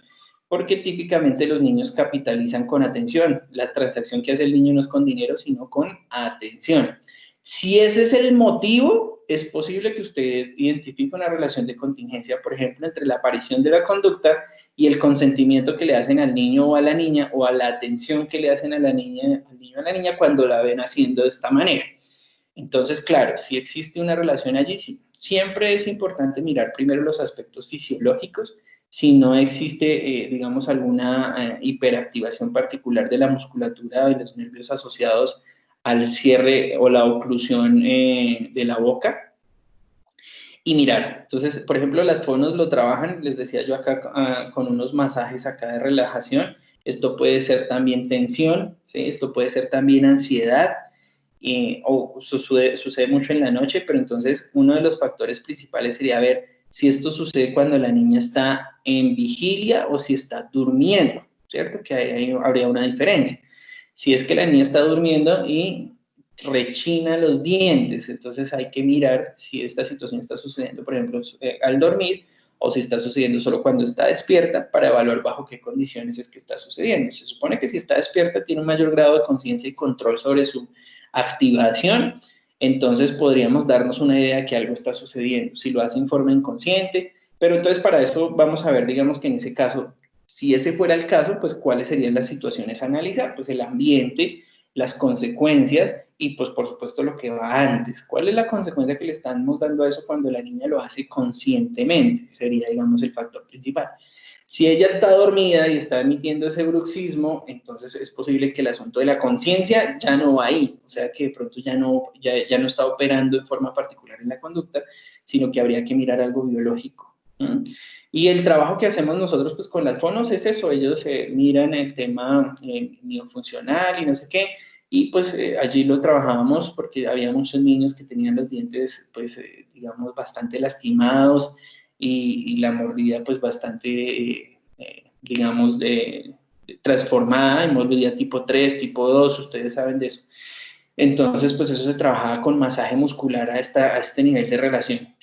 porque típicamente los niños capitalizan con atención. La transacción que hace el niño no es con dinero, sino con atención. Si ese es el motivo, es posible que usted identifique una relación de contingencia, por ejemplo, entre la aparición de la conducta y el consentimiento que le hacen al niño o a la niña, o a la atención que le hacen a la niña, al niño o a la niña cuando la ven haciendo de esta manera. Entonces, claro, si existe una relación allí, sí. Siempre es importante mirar primero los aspectos fisiológicos, si no existe, digamos, alguna hiperactivación particular de la musculatura de los nervios asociados al cierre o la oclusión de la boca. Y mirar, entonces, por ejemplo, las fonos lo trabajan, les decía yo acá, con unos masajes acá de relajación. Esto puede ser también tensión, ¿sí? Esto puede ser también ansiedad, o sucede mucho en la noche, pero entonces uno de los factores principales sería ver si esto sucede cuando la niña está en vigilia o si está durmiendo, ¿cierto? Que ahí habría una diferencia. Si es que la niña está durmiendo y rechina los dientes, entonces hay que mirar si esta situación está sucediendo, por ejemplo, al dormir, o si está sucediendo solo cuando está despierta, para evaluar bajo qué condiciones es que está sucediendo. Se supone que si está despierta tiene un mayor grado de conciencia y control sobre su activación, entonces podríamos darnos una idea de que algo está sucediendo, si lo hace en forma inconsciente, pero entonces para eso vamos a ver, digamos que en ese caso, si ese fuera el caso, pues cuáles serían las situaciones a analizar, pues el ambiente, las consecuencias y pues por supuesto lo que va antes. ¿Cuál es la consecuencia que le estamos dando a eso cuando la niña lo hace conscientemente? Sería, digamos, el factor principal. Si ella está dormida y está emitiendo ese bruxismo, entonces es posible que el asunto de la conciencia ya no va ahí, o sea que de pronto ya no está operando de forma particular en la conducta, sino que habría que mirar algo biológico. Y el trabajo que hacemos nosotros pues con las fonos es eso, ellos miran el tema miofuncional y no sé qué, y pues allí lo trabajábamos porque había muchos niños que tenían los dientes pues digamos bastante lastimados y la mordida pues bastante digamos transformada en mordida tipo 3, tipo 2, ustedes saben de eso. Entonces pues eso se trabajaba con masaje muscular a este nivel de relación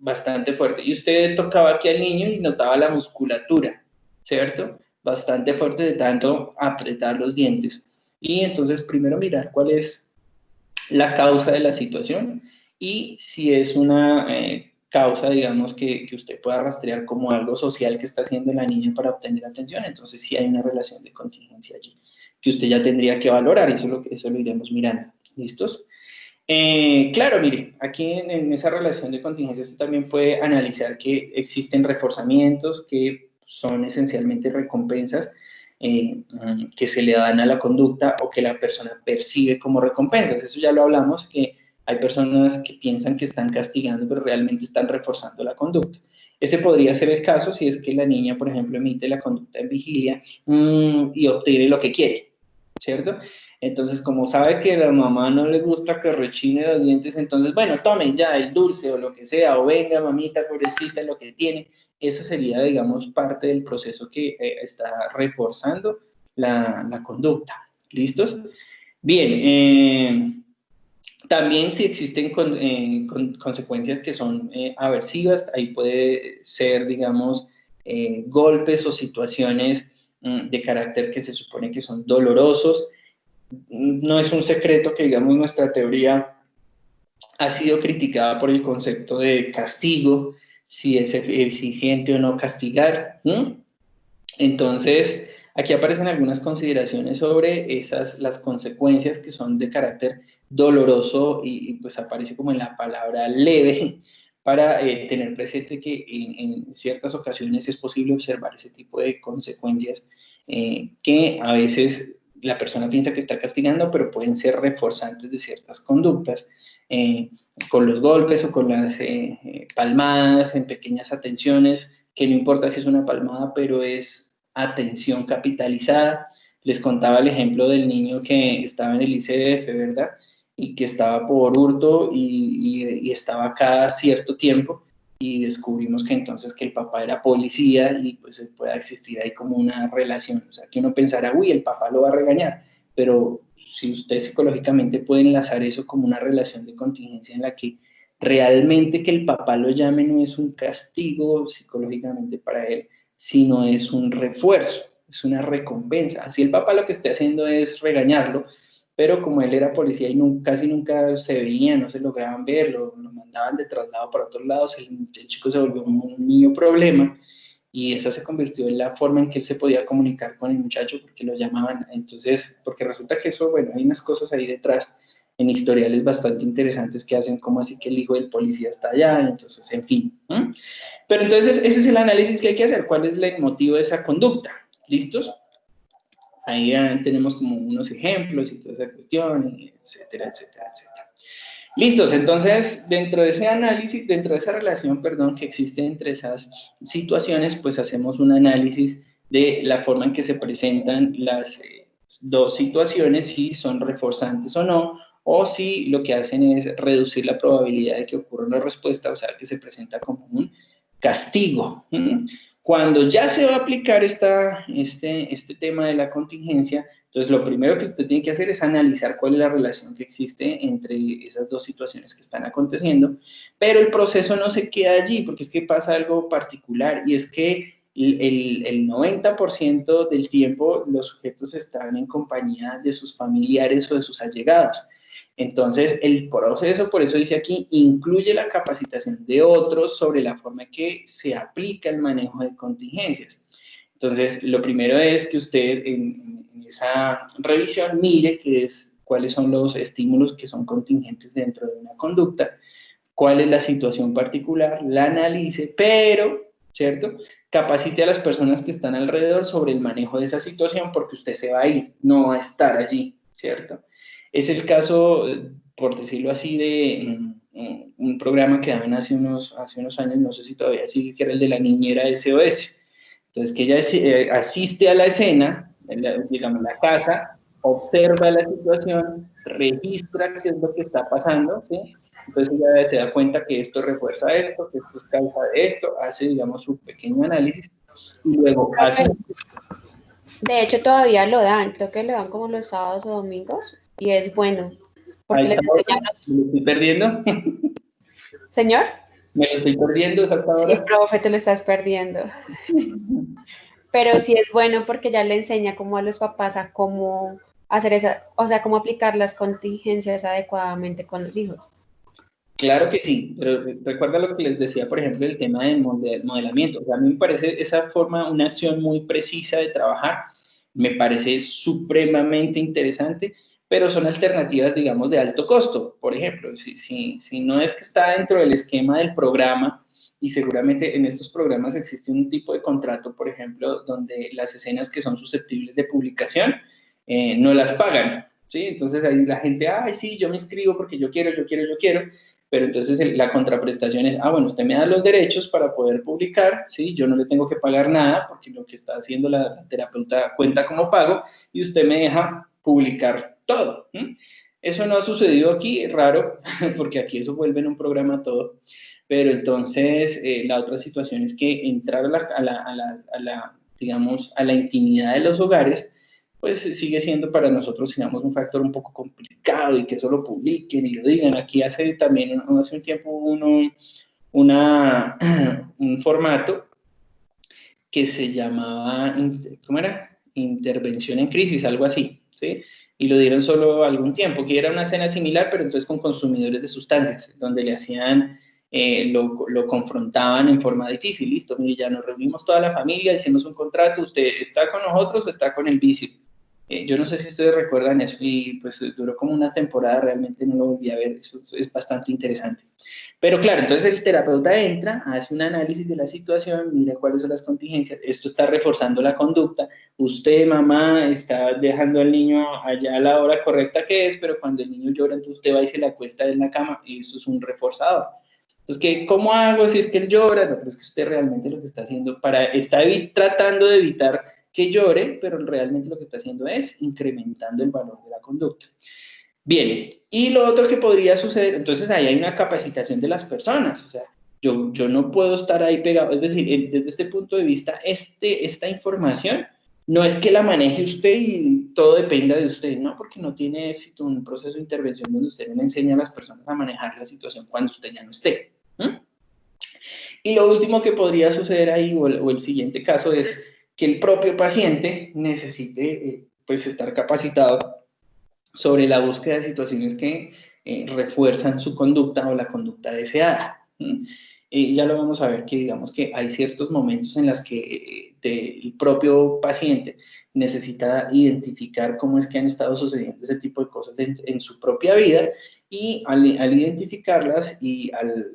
bastante fuerte. Y usted tocaba aquí al niño y notaba la musculatura, ¿cierto? Bastante fuerte de tanto apretar los dientes. Y entonces primero mirar cuál es la causa de la situación y si es una causa, digamos, que usted pueda rastrear como algo social que está haciendo la niña para obtener atención, entonces sí hay una relación de contingencia allí. que usted ya tendría que valorar, eso lo iremos mirando. ¿Listos? Claro, mire, aquí en esa relación de contingencia usted también puede analizar que existen reforzamientos que son esencialmente recompensas que se le dan a la conducta o que la persona percibe como recompensas. Eso ya lo hablamos, que hay personas que piensan que están castigando, pero realmente están reforzando la conducta. Ese podría ser el caso si es que la niña, por ejemplo, emite la conducta en vigilia y obtiene lo que quiere, ¿cierto? Entonces, como sabe que a la mamá no le gusta que rechine los dientes, entonces, bueno, tomen ya el dulce o lo que sea, o venga, mamita, pobrecita, lo que tiene. Eso sería, digamos, parte del proceso que está reforzando la conducta. ¿Listos? Bien, también si existen consecuencias que son aversivas, ahí puede ser, digamos, golpes o situaciones de carácter que se supone que son dolorosos. No es un secreto que, digamos, nuestra teoría ha sido criticada por el concepto de castigo, si es eficiente o no castigar. Entonces, aquí aparecen algunas consideraciones sobre las consecuencias que son de carácter doloroso y pues aparece como en la palabra leve para tener presente que en ciertas ocasiones es posible observar ese tipo de consecuencias que a veces la persona piensa que está castigando, pero pueden ser reforzantes de ciertas conductas, con los golpes o con las palmadas en pequeñas atenciones, que no importa si es una palmada, pero es atención capitalizada. Les contaba el ejemplo del niño que estaba en el ICDF, ¿verdad? Y que estaba por hurto y estaba cada cierto tiempo, y descubrimos que entonces que el papá era policía y pues pueda existir ahí como una relación, o sea, que uno pensara, uy, el papá lo va a regañar, pero si usted psicológicamente puede enlazar eso como una relación de contingencia en la que realmente que el papá lo llame no es un castigo psicológicamente para él, sino es un refuerzo, es una recompensa. Así el papá lo que esté haciendo es regañarlo, pero como él era policía y casi nunca se veía, no se lograban ver, lo mandaban de traslado para otros lados, el chico se volvió un niño problema, y esa se convirtió en la forma en que él se podía comunicar con el muchacho, porque lo llamaban. Entonces, porque resulta que eso, bueno, hay unas cosas ahí detrás, en historiales bastante interesantes que hacen como así que el hijo del policía está allá, entonces, en fin. Pero entonces, ese es el análisis que hay que hacer, cuál es el motivo de esa conducta. ¿Listos? Ahí ya tenemos como unos ejemplos y toda esa cuestión, etcétera, etcétera, etcétera. Listos, entonces, dentro de ese análisis, dentro de esa relación, perdón, que existe entre esas situaciones, pues hacemos un análisis de la forma en que se presentan las dos situaciones, si son reforzantes o si lo que hacen es reducir la probabilidad de que ocurra una respuesta, o sea, que se presenta como un castigo. Cuando ya se va a aplicar este tema de la contingencia, entonces lo primero que usted tiene que hacer es analizar cuál es la relación que existe entre esas dos situaciones que están aconteciendo, pero el proceso no se queda allí, porque es que pasa algo particular, y es que el 90% del tiempo los sujetos están en compañía de sus familiares o de sus allegados. Entonces, el proceso, por eso dice aquí, incluye la capacitación de otros sobre la forma en que se aplica el manejo de contingencias. Entonces, lo primero es que usted en esa revisión mire cuáles son los estímulos que son contingentes dentro de una conducta, cuál es la situación particular, la analice, pero, ¿cierto?, capacite a las personas que están alrededor sobre el manejo de esa situación, porque usted se va a ir, no va a estar allí, ¿cierto? Es el caso, por decirlo así, de un programa que daban hace unos años, no sé si todavía sigue, que era el de la niñera SOS. Entonces, que ella asiste a la escena, digamos, la casa, observa la situación, registra qué es lo que está pasando, ¿sí? Entonces ella se da cuenta que esto refuerza esto, que esto es causa de esto, hace, digamos, su pequeño análisis y luego hace... De hecho, todavía lo dan, creo que lo dan como los sábados o domingos, y es bueno, porque les enseñamos... ¿Me lo estoy perdiendo? ¿Señor? ¿Me lo estoy perdiendo hasta ahora? Sí, profe, te lo estás perdiendo. Pero sí es bueno porque ya le enseña como a los papás a cómo hacer o sea, cómo aplicar las contingencias adecuadamente con los hijos. Claro que sí, pero recuerda lo que les decía, por ejemplo, el tema del modelamiento. O sea, a mí me parece esa forma una acción muy precisa de trabajar, me parece supremamente interesante, pero son alternativas, digamos, de alto costo. Por ejemplo, si no es que está dentro del esquema del programa, y seguramente en estos programas existe un tipo de contrato, por ejemplo, donde las escenas que son susceptibles de publicación no las pagan, ¿sí? Entonces ahí la gente, ay, sí, yo me inscribo porque yo quiero, pero entonces la contraprestación es, bueno, usted me da los derechos para poder publicar, ¿sí? Yo no le tengo que pagar nada porque lo que está haciendo la terapeuta cuenta como pago y usted me deja publicar todo. Eso no ha sucedido aquí, es raro, porque aquí eso vuelve en un programa todo. Pero entonces la otra situación es que entrar digamos, a la intimidad de los hogares, pues sigue siendo para nosotros, digamos, un factor un poco complicado y que eso lo publiquen y lo digan. Aquí hace un tiempo un formato que se llamaba, ¿cómo era? Intervención en crisis, algo así, ¿sí? Y lo dieron solo algún tiempo, que era una escena similar, pero entonces con consumidores de sustancias, donde le hacían, lo confrontaban en forma difícil. Listo, mire, ya nos reunimos toda la familia, hicimos un contrato, usted está con nosotros o está con el vicio. Yo no sé si ustedes recuerdan eso, y pues duró como una temporada, realmente no lo volví a ver, eso es bastante interesante. Pero claro, entonces el terapeuta entra, hace un análisis de la situación, mira cuáles son las contingencias, esto está reforzando la conducta, usted, mamá, está dejando al niño allá a la hora correcta que es, pero cuando el niño llora, entonces usted va y se le acuesta en la cama, y eso es un reforzador. Entonces, ¿cómo hago si es que él llora? No, pero es que usted realmente lo que está haciendo, está tratando de evitar que llore, pero realmente lo que está haciendo es incrementando el valor de la conducta. Bien, y lo otro que podría suceder, entonces ahí hay una capacitación de las personas, o sea, yo no puedo estar ahí pegado, es decir, desde este punto de vista, esta información no es que la maneje usted y todo dependa de usted, no, porque no tiene éxito un proceso de intervención donde usted no le enseña a las personas a manejar la situación cuando usted ya no esté. Y lo último que podría suceder ahí, o el siguiente caso, es que el propio paciente necesite pues estar capacitado sobre la búsqueda de situaciones que refuerzan su conducta o la conducta deseada. Ya lo vamos a ver, que digamos que hay ciertos momentos en los que el propio paciente necesita identificar cómo es que han estado sucediendo ese tipo de cosas en su propia vida, y al identificarlas y al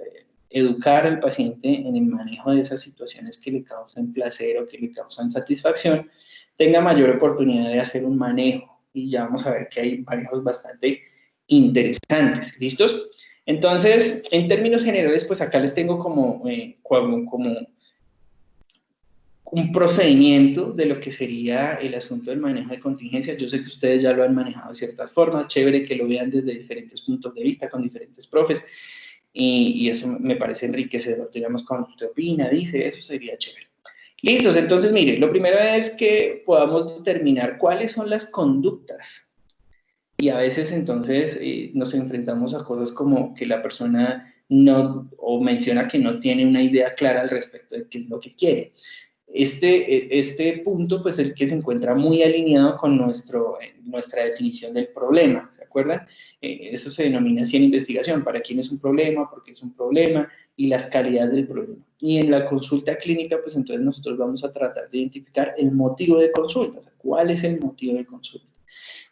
educar al paciente en el manejo de esas situaciones que le causan placer o que le causan satisfacción, tenga mayor oportunidad de hacer un manejo. Y ya vamos a ver que hay manejos bastante interesantes. ¿Listos? Entonces, en términos generales, pues acá les tengo como un procedimiento de lo que sería el asunto del manejo de contingencias. Yo sé que ustedes ya lo han manejado de ciertas formas, chévere que lo vean desde diferentes puntos de vista, con diferentes profes, y eso me parece enriquecedor, digamos, cuando usted opina, dice, eso sería chévere. Listos, entonces mire, lo primero es que podamos determinar cuáles son las conductas. Y a veces entonces nos enfrentamos a cosas como que la persona no, o menciona que no tiene una idea clara al respecto de qué es lo que quiere. Este punto, pues, el que se encuentra muy alineado con nuestra definición del problema, ¿se acuerdan? Eso se denomina así en investigación, para quién es un problema, por qué es un problema, y las calidades del problema. Y en la consulta clínica, pues, entonces nosotros vamos a tratar de identificar el motivo de consulta, o sea, ¿cuál es el motivo de consulta?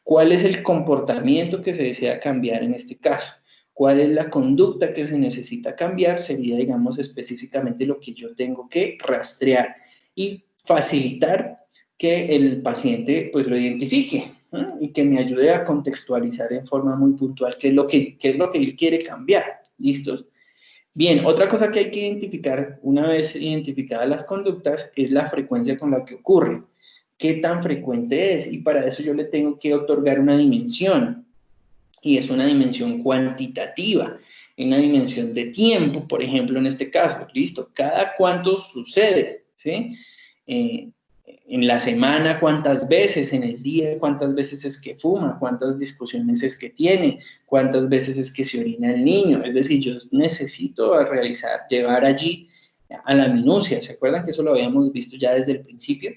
¿Cuál es el comportamiento que se desea cambiar en este caso? ¿Cuál es la conducta que se necesita cambiar? Sería, digamos, específicamente lo que yo tengo que rastrear y facilitar que el paciente pues lo identifique, ¿eh? Y que me ayude a contextualizar en forma muy puntual qué es lo que él quiere cambiar. ¿Listos? Bien, otra cosa que hay que identificar, una vez identificadas las conductas, es la frecuencia con la que ocurre. ¿Qué tan frecuente es? Y para eso yo le tengo que otorgar una dimensión, y es una dimensión cuantitativa, una dimensión de tiempo, por ejemplo, en este caso, ¿listo? ¿Cada cuánto sucede? ¿Sí? En la semana, ¿cuántas veces? En el día, ¿cuántas veces es que fuma? ¿Cuántas discusiones es que tiene? ¿Cuántas veces es que se orina el niño? Es decir, yo necesito llevar allí a la minucia. ¿Se acuerdan que eso lo habíamos visto ya desde el principio?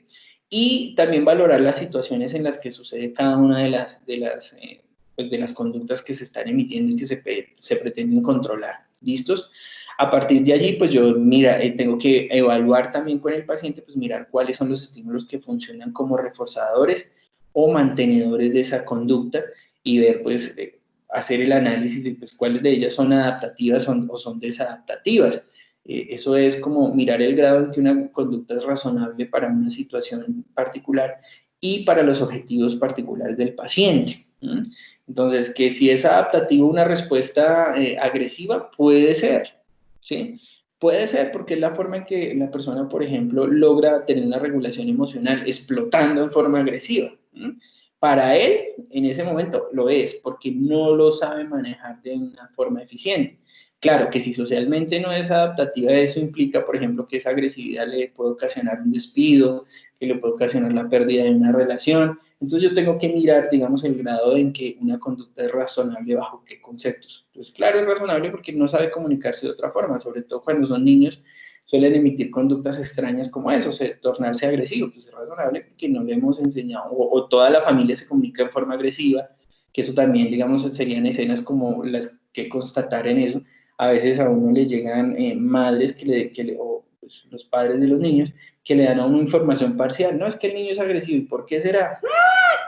Y también valorar las situaciones en las que sucede cada una de las conductas que se están emitiendo y que se pretenden controlar. ¿Listos? A partir de allí, pues yo, mira, tengo que evaluar también con el paciente, pues mirar cuáles son los estímulos que funcionan como reforzadores o mantenedores de esa conducta y ver, pues, hacer el análisis de pues, cuáles de ellas son adaptativas o son desadaptativas. Eso es como mirar el grado en que una conducta es razonable para una situación particular y para los objetivos particulares del paciente. Entonces, que si es adaptativo una respuesta agresiva, puede ser, ¿sí? Puede ser porque es la forma en que la persona, por ejemplo, logra tener una regulación emocional explotando en forma agresiva. Para él, en ese momento, lo es, porque no lo sabe manejar de una forma eficiente. Claro que si socialmente no es adaptativa, eso implica, por ejemplo, que esa agresividad le puede ocasionar un despido, que le puede ocasionar la pérdida de una relación. Entonces yo tengo que mirar, digamos, el grado en que una conducta es razonable bajo qué conceptos. Entonces, claro, es razonable porque no sabe comunicarse de otra forma, sobre todo cuando son niños, suelen emitir conductas extrañas como eso, tornarse agresivo, pues es razonable porque no le hemos enseñado, o toda la familia se comunica en forma agresiva, que eso también, digamos, serían escenas como las que constatar en eso. A veces a uno le llegan madres o pues, los padres de los niños que le dan a uno información parcial, no, es que el niño es agresivo, ¿y por qué será?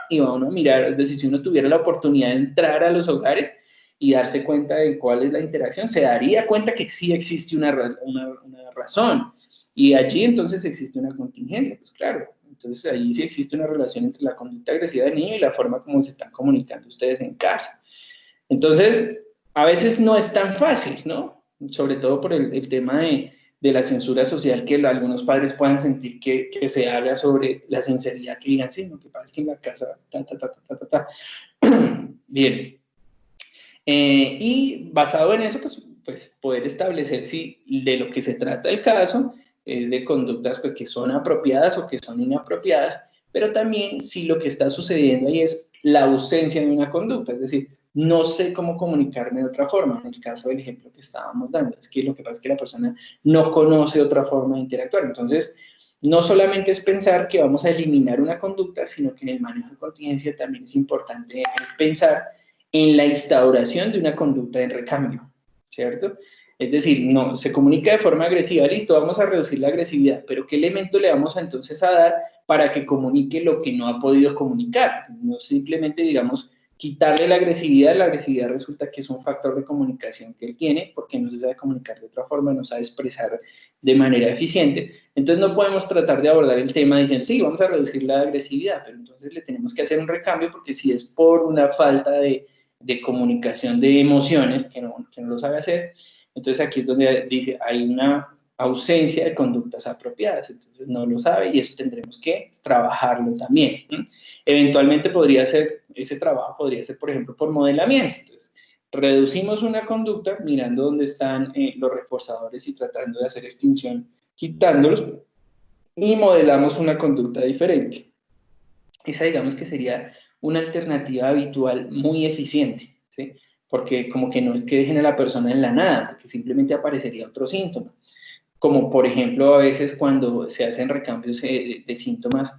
Y va uno a mirar, es decir, si uno tuviera la oportunidad de entrar a los hogares y darse cuenta de cuál es la interacción, se daría cuenta que sí existe una razón. Y allí entonces existe una contingencia, pues claro. Entonces allí sí existe una relación entre la conducta agresiva del niño y la forma como se están comunicando ustedes en casa. Entonces, a veces no es tan fácil, ¿no? Sobre todo por el tema de la censura social que algunos padres puedan sentir que se haga sobre la sinceridad, que digan, sí, lo que pasa es que en la casa, Bien. Y basado en eso, pues poder establecer si de lo que se trata el caso es de conductas pues, que son apropiadas o que son inapropiadas, pero también si lo que está sucediendo ahí es la ausencia de una conducta, es decir, no sé cómo comunicarme de otra forma, en el caso del ejemplo que estábamos dando, es que lo que pasa es que la persona no conoce otra forma de interactuar, entonces no solamente es pensar que vamos a eliminar una conducta, sino que en el manejo de contingencia también es importante pensar en la instauración de una conducta de recambio, ¿cierto? Es decir, no, se comunica de forma agresiva, listo, vamos a reducir la agresividad, pero ¿qué elemento le vamos entonces a dar para que comunique lo que no ha podido comunicar? No simplemente, digamos, quitarle la agresividad resulta que es un factor de comunicación que él tiene, porque no se sabe comunicar de otra forma, no sabe expresar de manera eficiente. Entonces no podemos tratar de abordar el tema diciendo, sí, vamos a reducir la agresividad, pero entonces le tenemos que hacer un recambio, porque si es por una falta de comunicación de emociones, que no lo sabe hacer, entonces aquí es donde dice, hay una ausencia de conductas apropiadas, entonces no lo sabe y eso tendremos que trabajarlo también. Eventualmente ese trabajo podría ser, por ejemplo, por modelamiento. Entonces, reducimos una conducta mirando dónde están los reforzadores y tratando de hacer extinción, quitándolos, y modelamos una conducta diferente. Esa digamos que sería una alternativa habitual muy eficiente, ¿sí? Porque como que no es que dejen a la persona en la nada, porque simplemente aparecería otro síntoma. Como por ejemplo a veces cuando se hacen recambios de síntomas,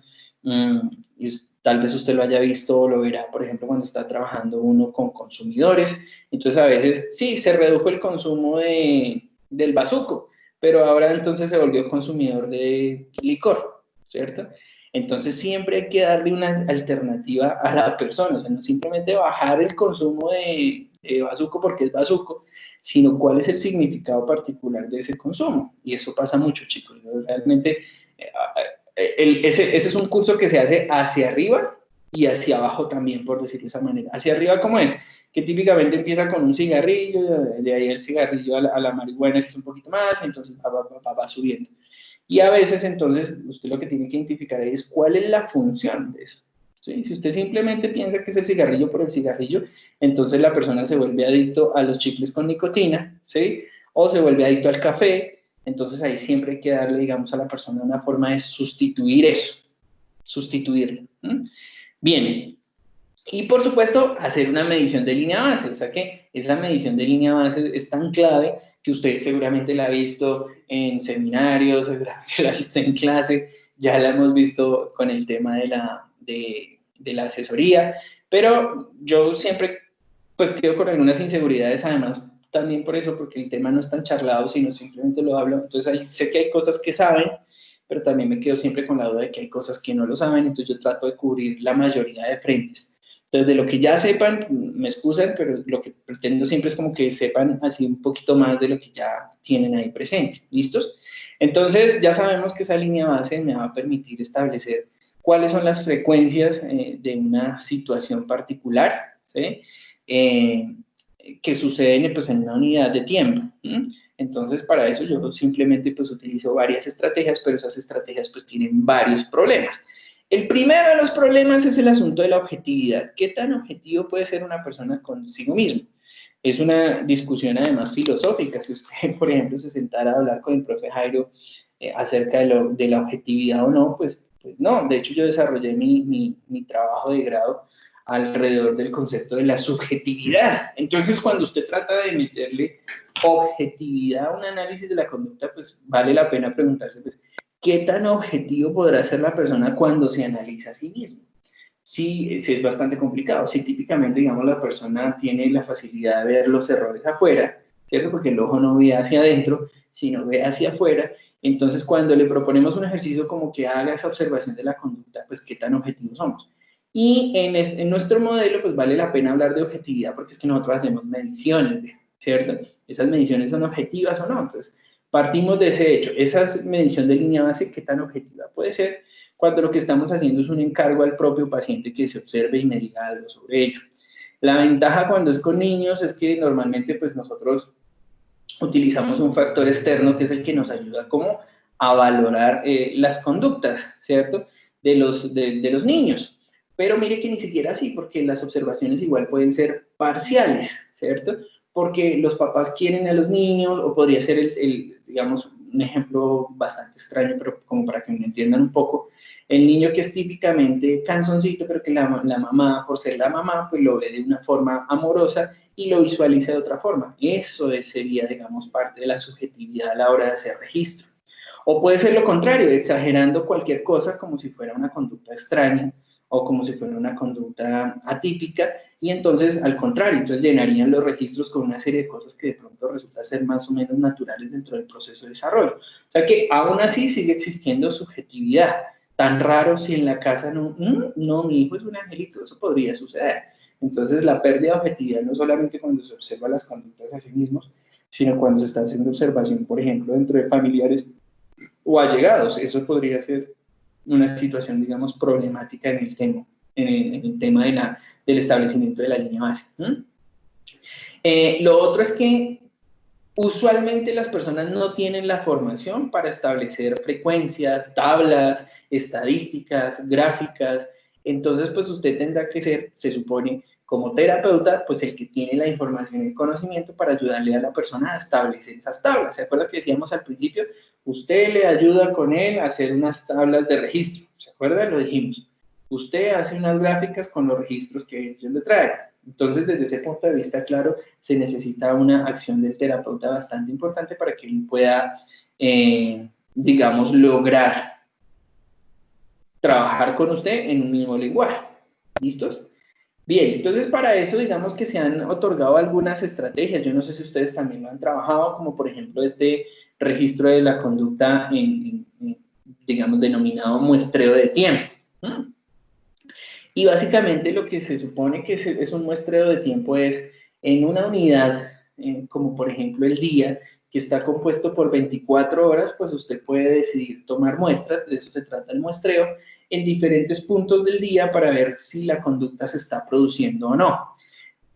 y tal vez usted lo haya visto o lo verá, por ejemplo, cuando está trabajando uno con consumidores, entonces a veces sí, se redujo el consumo del bazuco, pero ahora entonces se volvió consumidor de licor, ¿cierto? Entonces siempre hay que darle una alternativa a la persona, o sea, no simplemente bajar el consumo de bazuco porque es bazuco, sino cuál es el significado particular de ese consumo. Y eso pasa mucho, chicos. Realmente, ese es un curso que se hace hacia arriba y hacia abajo también, por decirlo de esa manera. Hacia arriba, ¿cómo es? Que típicamente empieza con un cigarrillo, de ahí el cigarrillo a la marihuana, que es un poquito más, entonces va subiendo. Y a veces, entonces, usted lo que tiene que identificar es cuál es la función de eso. ¿Sí? Si usted simplemente piensa que es el cigarrillo por el cigarrillo, entonces la persona se vuelve adicto a los chicles con nicotina, ¿sí? O se vuelve adicto al café, entonces ahí siempre hay que darle, digamos, a la persona una forma de sustituir eso, sustituirlo. Bien, y por supuesto, hacer una medición de línea base, o sea que esa medición de línea base es tan clave que usted seguramente la ha visto en seminarios, seguramente la ha visto en clase, ya la hemos visto con el tema de la asesoría, pero yo siempre pues quedo con algunas inseguridades además también por eso, porque el tema no es tan charlado, sino simplemente lo hablo. Entonces sé que hay cosas que saben, pero también me quedo siempre con la duda de que hay cosas que no lo saben, entonces yo trato de cubrir la mayoría de frentes. Entonces, de lo que ya sepan, me excusan, pero lo que pretendo siempre es como que sepan así un poquito más de lo que ya tienen ahí presente. ¿Listos? Entonces, ya sabemos que esa línea base me va a permitir establecer cuáles son las frecuencias de una situación particular, ¿sí? Que suceden pues, en una unidad de tiempo. Entonces, para eso yo simplemente pues, utilizo varias estrategias, pero esas estrategias pues, tienen varios problemas. El primero de los problemas es el asunto de la objetividad. ¿Qué tan objetivo puede ser una persona consigo mismo? Es una discusión además filosófica. Si usted, por ejemplo, se sentara a hablar con el profe Jairo acerca de la objetividad o no, pues no. De hecho, yo desarrollé mi trabajo de grado alrededor del concepto de la subjetividad. Entonces, cuando usted trata de meterle objetividad a un análisis de la conducta, pues vale la pena preguntarse, pues, ¿qué tan objetivo podrá ser la persona cuando se analiza a sí mismo? Sí, es bastante complicado. Sí, típicamente, digamos, la persona tiene la facilidad de ver los errores afuera, ¿cierto? Porque el ojo no ve hacia adentro, sino ve hacia afuera. Entonces, cuando le proponemos un ejercicio como que haga esa observación de la conducta, pues, ¿qué tan objetivos somos? Y en nuestro modelo, pues, vale la pena hablar de objetividad porque es que nosotros hacemos mediciones, ¿cierto? Esas mediciones son objetivas o no. Entonces, partimos de ese hecho. Esa medición de línea base, ¿qué tan objetiva puede ser? Cuando lo que estamos haciendo es un encargo al propio paciente que se observe y me diga algo sobre ello. La ventaja cuando es con niños es que normalmente pues nosotros utilizamos un factor externo que es el que nos ayuda como a valorar las conductas, ¿cierto? De los niños. Pero mire que ni siquiera así, porque las observaciones igual pueden ser parciales, ¿cierto? Porque los papás quieren a los niños, o podría ser digamos, un ejemplo bastante extraño, pero como para que me entiendan un poco, el niño que es típicamente canzoncito, pero que la mamá, por ser la mamá, pues lo ve de una forma amorosa y lo visualiza de otra forma. Eso sería, digamos, parte de la subjetividad a la hora de hacer registro. O puede ser lo contrario, exagerando cualquier cosa como si fuera una conducta extraña o como si fuera una conducta atípica, y entonces, al contrario, entonces llenarían los registros con una serie de cosas que de pronto resultan ser más o menos naturales dentro del proceso de desarrollo. O sea que aún así sigue existiendo subjetividad. Tan raro si en la casa no, mi hijo es un angelito, eso podría suceder. Entonces, la pérdida de objetividad no solamente cuando se observa las conductas a sí mismos, sino cuando se está haciendo observación, por ejemplo, dentro de familiares o allegados. Eso podría ser una situación, digamos, problemática en el tema del establecimiento de la línea base. Lo otro es que usualmente las personas no tienen la formación para establecer frecuencias, tablas, estadísticas, gráficas. Entonces, pues usted tendrá que ser, se supone, como terapeuta, pues el que tiene la información y el conocimiento para ayudarle a la persona a establecer esas tablas. ¿Se acuerda que decíamos al principio? Usted le ayuda con él a hacer unas tablas de registro. ¿Se acuerda? Lo dijimos. Usted hace unas gráficas con los registros que ellos le traen. Entonces, desde ese punto de vista, claro, se necesita una acción del terapeuta bastante importante para que él pueda, digamos, lograr trabajar con usted en un mismo lenguaje. ¿Listos? Bien, entonces para eso digamos que se han otorgado algunas estrategias. Yo no sé si ustedes también lo han trabajado, como por ejemplo este registro de la conducta digamos, denominado muestreo de tiempo. Y básicamente lo que se supone que es un muestreo de tiempo es en una unidad, como por ejemplo el día, que está compuesto por 24 horas, pues usted puede decidir tomar muestras, de eso se trata el muestreo, en diferentes puntos del día para ver si la conducta se está produciendo o no.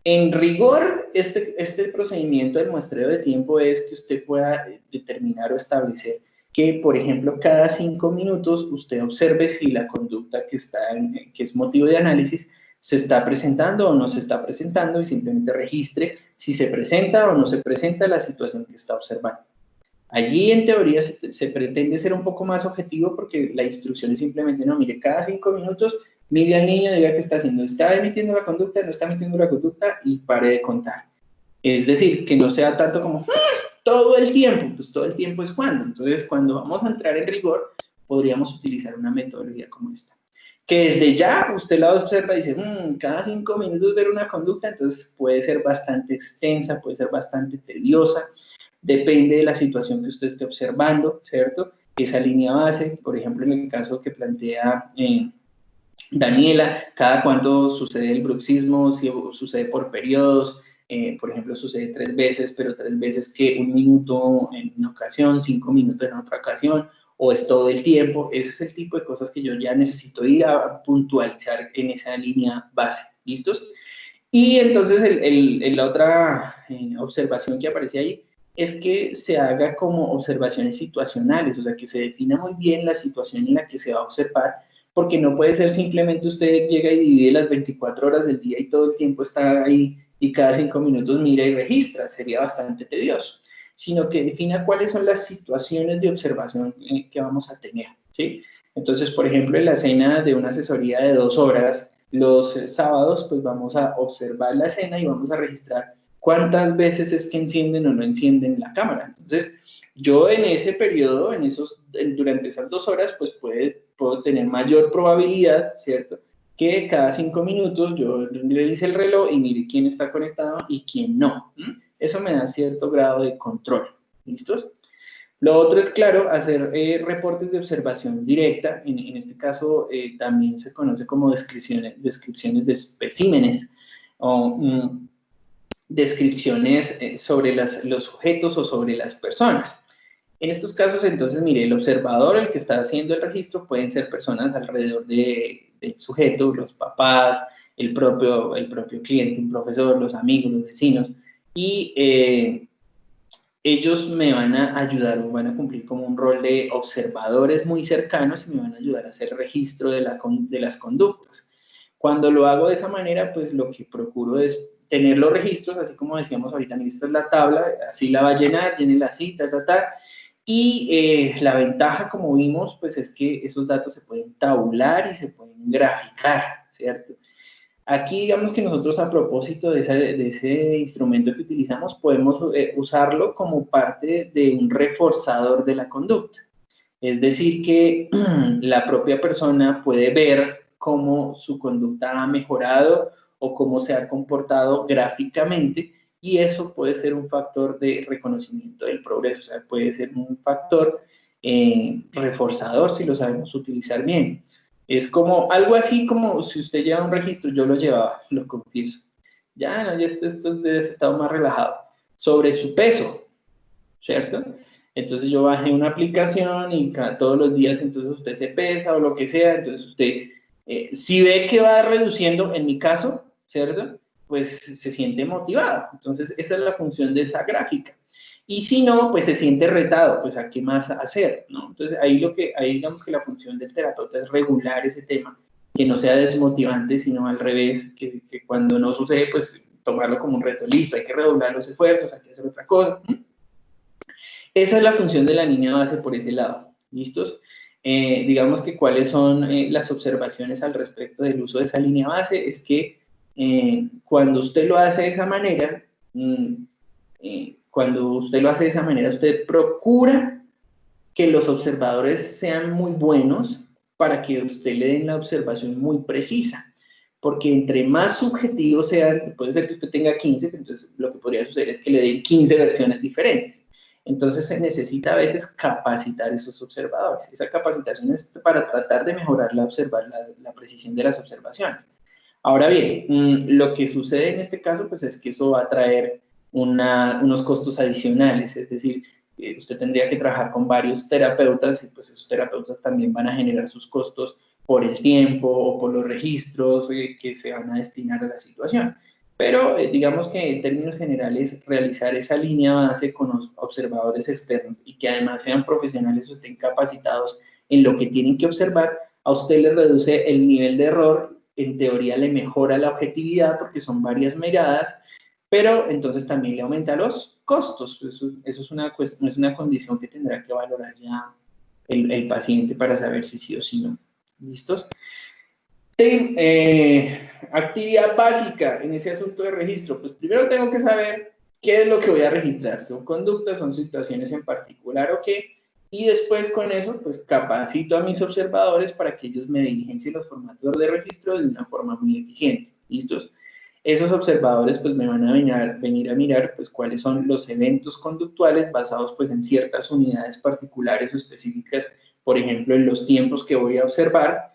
En rigor, este procedimiento del muestreo de tiempo es que usted pueda determinar o establecer que, por ejemplo, cada 5 minutos usted observe si la conducta que es motivo de análisis se está presentando o no se está presentando y simplemente registre si se presenta o no se presenta la situación que está observando. Allí, en teoría, se pretende ser un poco más objetivo porque la instrucción es simplemente, no, mire, cada 5 minutos, mire al niño, diga qué está haciendo, está emitiendo la conducta, no está emitiendo la conducta y pare de contar. Es decir, que no sea tanto como todo el tiempo, pues todo el tiempo es cuando. Entonces, cuando vamos a entrar en rigor, podríamos utilizar una metodología como esta. que desde ya usted la observa y dice, cada 5 minutos ver una conducta, entonces puede ser bastante extensa, puede ser bastante tediosa, depende de la situación que usted esté observando, ¿cierto? Esa línea base, por ejemplo, en el caso que plantea Daniela, cada cuánto sucede el bruxismo, si sucede por periodos, por ejemplo, sucede 3 veces, pero 3 veces que 1 minuto en una ocasión, 5 minutos en otra ocasión, o es todo el tiempo. Ese es el tipo de cosas que yo ya necesito ir a puntualizar en esa línea base, ¿listos? Y entonces la otra observación que aparece ahí es que se haga como observaciones situacionales, o sea, que se defina muy bien la situación en la que se va a observar, porque no puede ser simplemente usted llega y divide las 24 horas del día y todo el tiempo está ahí y cada 5 minutos mira y registra, sería bastante tedioso, sino que defina cuáles son las situaciones de observación que vamos a tener, ¿sí? Entonces, por ejemplo, en la escena de una asesoría de 2 horas, los sábados, pues vamos a observar la escena y vamos a registrar cuántas veces es que encienden o no encienden la cámara. Entonces, yo en ese periodo, durante esas 2 horas, pues puedo tener mayor probabilidad, ¿cierto?, que cada 5 minutos yo revise el reloj y mire quién está conectado y quién no. Eso me da cierto grado de control. ¿Listos? Lo otro es, claro, hacer reportes de observación directa. En este caso también se conoce como descripciones de especímenes o descripciones sobre los sujetos o sobre las personas. En estos casos, entonces, mire, el observador, el que está haciendo el registro, pueden ser personas alrededor del sujeto, los papás, el propio cliente, un profesor, los amigos, los vecinos, y ellos me van a ayudar o van a cumplir como un rol de observadores muy cercanos y me van a ayudar a hacer registro de las conductas. Cuando lo hago de esa manera, pues lo que procuro es tener los registros, así como decíamos ahorita, esta es la tabla, así la va a llenar, llénela así, y la ventaja, como vimos, pues es que esos datos se pueden tabular y se pueden graficar, ¿cierto? Aquí, digamos que nosotros, a propósito de ese instrumento que utilizamos, podemos usarlo como parte de un reforzador de la conducta. Es decir, que la propia persona puede ver cómo su conducta ha mejorado o cómo se ha comportado gráficamente, y eso puede ser un factor de reconocimiento del progreso, o sea, puede ser un factor reforzador si lo sabemos utilizar bien. Es como algo así como si usted lleva un registro, yo lo llevaba, lo confieso. Ya, no, ya esto debe haber estado más relajado. Sobre su peso, ¿cierto? Entonces yo bajé una aplicación y todos los días entonces usted se pesa o lo que sea, entonces usted, si ve que va reduciendo, en mi caso, ¿cierto?, pues se siente motivado. Entonces esa es la función de esa gráfica. Y si no, pues se siente retado, pues ¿a qué más hacer?, ¿no? Entonces ahí digamos que la función del terapeuta es regular ese tema, que no sea desmotivante, sino al revés, que cuando no sucede, pues tomarlo como un reto, listo, hay que redoblar los esfuerzos, hay que hacer otra cosa. Esa es la función de la línea base por ese lado, ¿listos? Digamos que cuáles son las observaciones al respecto del uso de esa línea base, es que cuando usted lo hace de esa manera, usted procura que los observadores sean muy buenos para que usted le den la observación muy precisa. Porque entre más subjetivos sean, puede ser que usted tenga 15, pero entonces lo que podría suceder es que le den 15 versiones diferentes. Entonces se necesita a veces capacitar esos observadores. Esa capacitación es para tratar de mejorar la precisión de las observaciones. Ahora bien, lo que sucede en este caso, pues es que eso va a traer unos costos adicionales, es decir, usted tendría que trabajar con varios terapeutas y pues esos terapeutas también van a generar sus costos por el tiempo o por los registros que se van a destinar a la situación. Pero digamos que en términos generales, realizar esa línea base con los observadores externos y que además sean profesionales o estén capacitados en lo que tienen que observar, a usted le reduce el nivel de error, en teoría le mejora la objetividad porque son varias miradas, pero entonces también le aumenta los costos. Eso es una condición que tendrá que valorar ya el paciente para saber si sí o si no. ¿Listos? Actividad básica en ese asunto de registro. Pues primero tengo que saber qué es lo que voy a registrar. ¿Son conductas, son situaciones en particular o qué? y después con eso, pues capacito a mis observadores para que ellos me diligencien los formatos de registro de una forma muy eficiente. ¿Listos? Esos observadores pues me van a venir a mirar pues cuáles son los eventos conductuales basados pues en ciertas unidades particulares o específicas, por ejemplo en los tiempos que voy a observar,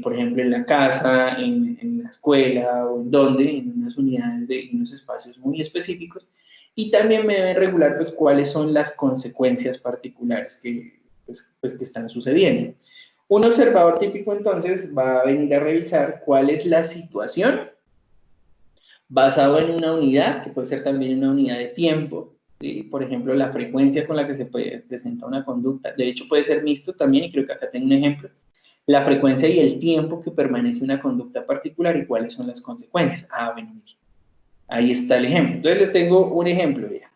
por ejemplo en la casa, en la escuela o en donde, en unas unidades de unos espacios muy específicos, y también me deben regular pues cuáles son las consecuencias particulares que están sucediendo. Un observador típico entonces va a venir a revisar cuál es la situación basado en una unidad, que puede ser también una unidad de tiempo, ¿sí? Por ejemplo, la frecuencia con la que se presenta una conducta, de hecho puede ser mixto también, y creo que acá tengo un ejemplo, la frecuencia y el tiempo que permanece una conducta particular y cuáles son las consecuencias. Ah, bueno, ahí está el ejemplo. Entonces les tengo un ejemplo, ya.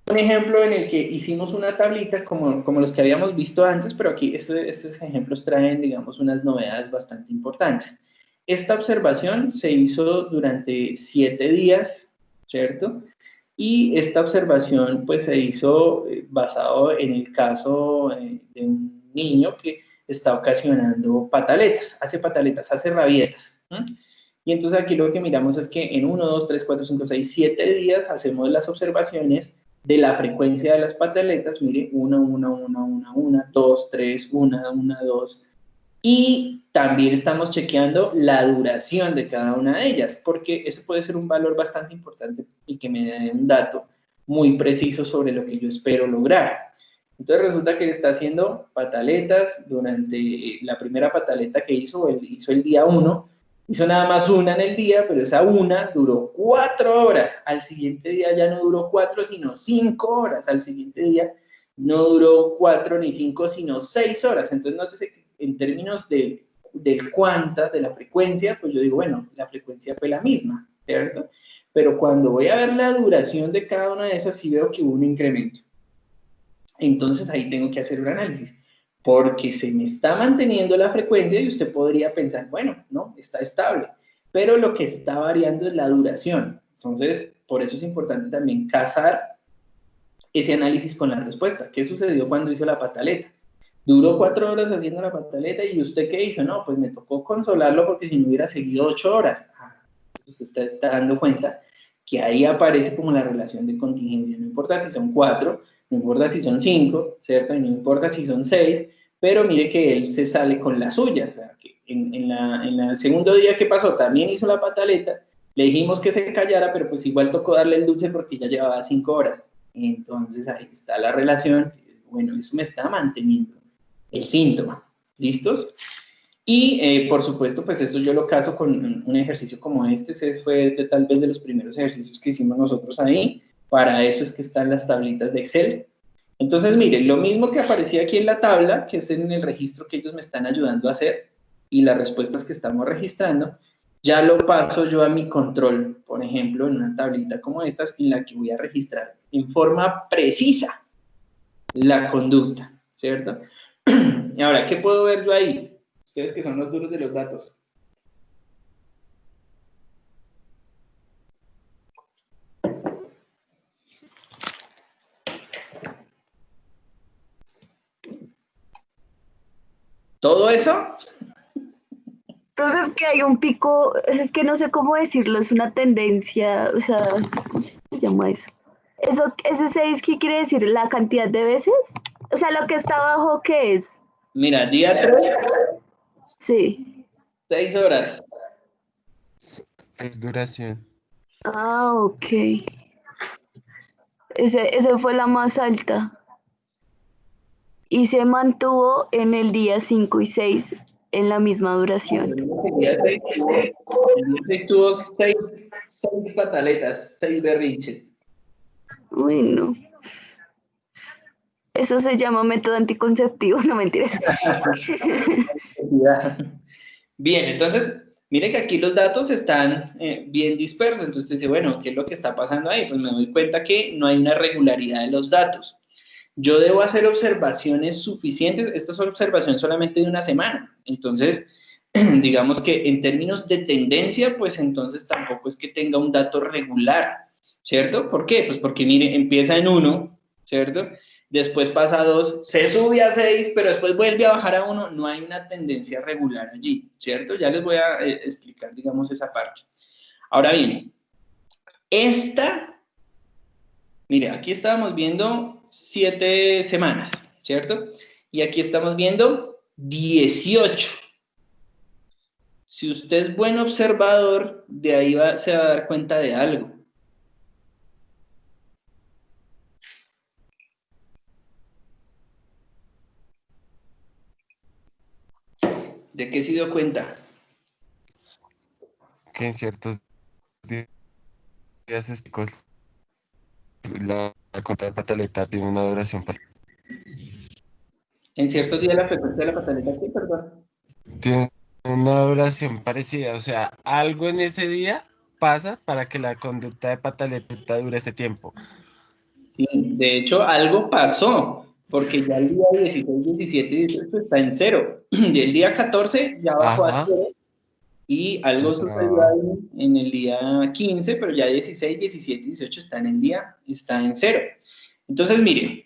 Un ejemplo en el que hicimos una tablita como los que habíamos visto antes, pero aquí estos ejemplos traen, digamos, unas novedades bastante importantes. Esta observación se hizo durante 7 días, ¿cierto? Y esta observación pues se hizo basado en el caso de un niño que está ocasionando pataletas, hace rabietas. Y entonces aquí lo que miramos es que en 1, 2, 3, 4, 5, 6, 7 días hacemos las observaciones de la frecuencia de las pataletas, mire, 1, 1, 1, 1, 1, 2, 3, 1, 1, 2, y también estamos chequeando la duración de cada una de ellas, porque ese puede ser un valor bastante importante y que me dé un dato muy preciso sobre lo que yo espero lograr. Entonces resulta que él está haciendo pataletas durante la primera pataleta que hizo el día 1, hizo nada más una en el día, pero esa una duró 4 horas. Al siguiente día ya no duró 4, sino 5 horas. Al siguiente día no duró 4 ni 5, sino 6 horas. Entonces, nótese que en términos del cuanta, de la frecuencia, pues yo digo, bueno, la frecuencia fue la misma, ¿cierto? Pero cuando voy a ver la duración de cada una de esas, sí veo que hubo un incremento. Entonces, ahí tengo que hacer un análisis, porque se me está manteniendo la frecuencia y usted podría pensar, bueno, no, está estable, pero lo que está variando es la duración. Entonces, por eso es importante también casar ese análisis con la respuesta. ¿Qué sucedió cuando hizo la pataleta? Duró 4 horas haciendo la pataleta y ¿usted qué hizo? No, pues me tocó consolarlo porque si no hubiera seguido 8 horas. Usted está dando cuenta que ahí aparece como la relación de contingencia. No importa si son 4, no importa si son 5, ¿cierto? Y no importa si son 6, pero mire que él se sale con la suya. O sea, que en el segundo día que pasó también hizo la pataleta, le dijimos que se callara, pero pues igual tocó darle el dulce porque ya llevaba 5 horas. Entonces ahí está la relación. Bueno, eso me está manteniendo el síntoma. ¿Listos? Y por supuesto, pues esto yo lo caso con un ejercicio como este. Ese fue tal vez de los primeros ejercicios que hicimos nosotros ahí. Para eso es que están las tablitas de Excel. Entonces, miren, lo mismo que aparecía aquí en la tabla, que es en el registro que ellos me están ayudando a hacer, y las respuestas que estamos registrando, ya lo paso yo a mi control, por ejemplo, en una tablita como estas, en la que voy a registrar en forma precisa la conducta, ¿cierto? Y ahora, ¿qué puedo ver yo ahí? Ustedes que son los duros de los datos. ¿Todo eso? Profe, que hay un pico, es que no sé cómo decirlo, es una tendencia, o sea, ¿cómo se llama eso? ¿Ese 6 qué quiere decir? ¿La cantidad de veces? O sea, lo que está abajo, ¿qué es? Mira, día 3, Sí. 6 horas. Es duración. Ah, ok. Ese fue la más alta. Y se mantuvo en el día 5 y 6 en la misma duración. El día 6 tuvo 6 pataletas, 6 berrinches. Uy, no. Eso se llama método anticonceptivo, no mentiras. Bien, entonces, mire que aquí los datos están bien dispersos. Entonces dice, bueno, ¿qué es lo que está pasando ahí? Pues me doy cuenta que no hay una regularidad de los datos. Yo debo hacer observaciones suficientes. Esta es observación solamente de una semana. Entonces, digamos que en términos de tendencia, pues entonces tampoco es que tenga un dato regular, ¿cierto? ¿Por qué? Pues porque, mire, empieza en 1, ¿cierto? después pasa a 2, se sube a 6, pero después vuelve a bajar a 1, no hay una tendencia regular allí, ¿cierto? Ya les voy a explicar, digamos, esa parte. Ahora bien, mire, aquí estábamos viendo 7 semanas, ¿cierto? Y aquí estamos viendo 18. Si usted es buen observador, de ahí se va a dar cuenta de algo. ¿De qué se dio cuenta? Que en ciertos días específicos la contra de pataleta tiene una duración En ciertos días la frecuencia de la pataleta, ¿qué? Perdón. tiene una duración parecida, o sea, algo en ese día pasa para que la conducta de pataleta dure ese tiempo. Sí, de hecho, algo pasó, porque ya el día 16, 17 y 18 está en 0. Y el día 14 ya bajó a Ajá. 0. Y algo sucedió ahí en el día 15, pero ya 16, 17 y 18 está en 0. Entonces, miren,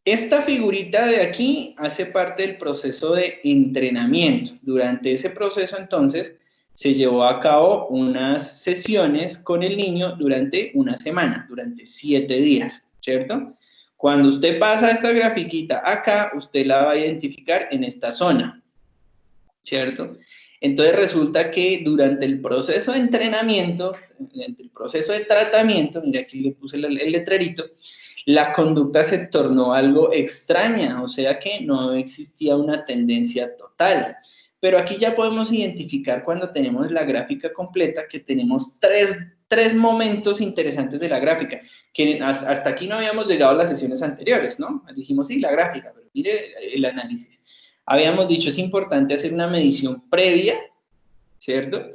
esta figurita de aquí hace parte del proceso de entrenamiento. Durante ese proceso, entonces, se llevó a cabo unas sesiones con el niño durante una semana, durante 7 días, ¿cierto? Cuando usted pasa esta grafiquita acá, usted la va a identificar en esta zona, ¿cierto? Entonces resulta que durante el proceso de entrenamiento, durante el proceso de tratamiento, mira aquí le puse el letrerito, la conducta se tornó algo extraña, o sea que no existía una tendencia total. Pero aquí ya podemos identificar cuando tenemos la gráfica completa que tenemos tres momentos interesantes de la gráfica, que hasta aquí no habíamos llegado a las sesiones anteriores, ¿no? Dijimos, sí, la gráfica, pero mire el análisis. Habíamos dicho, es importante hacer una medición previa, ¿cierto?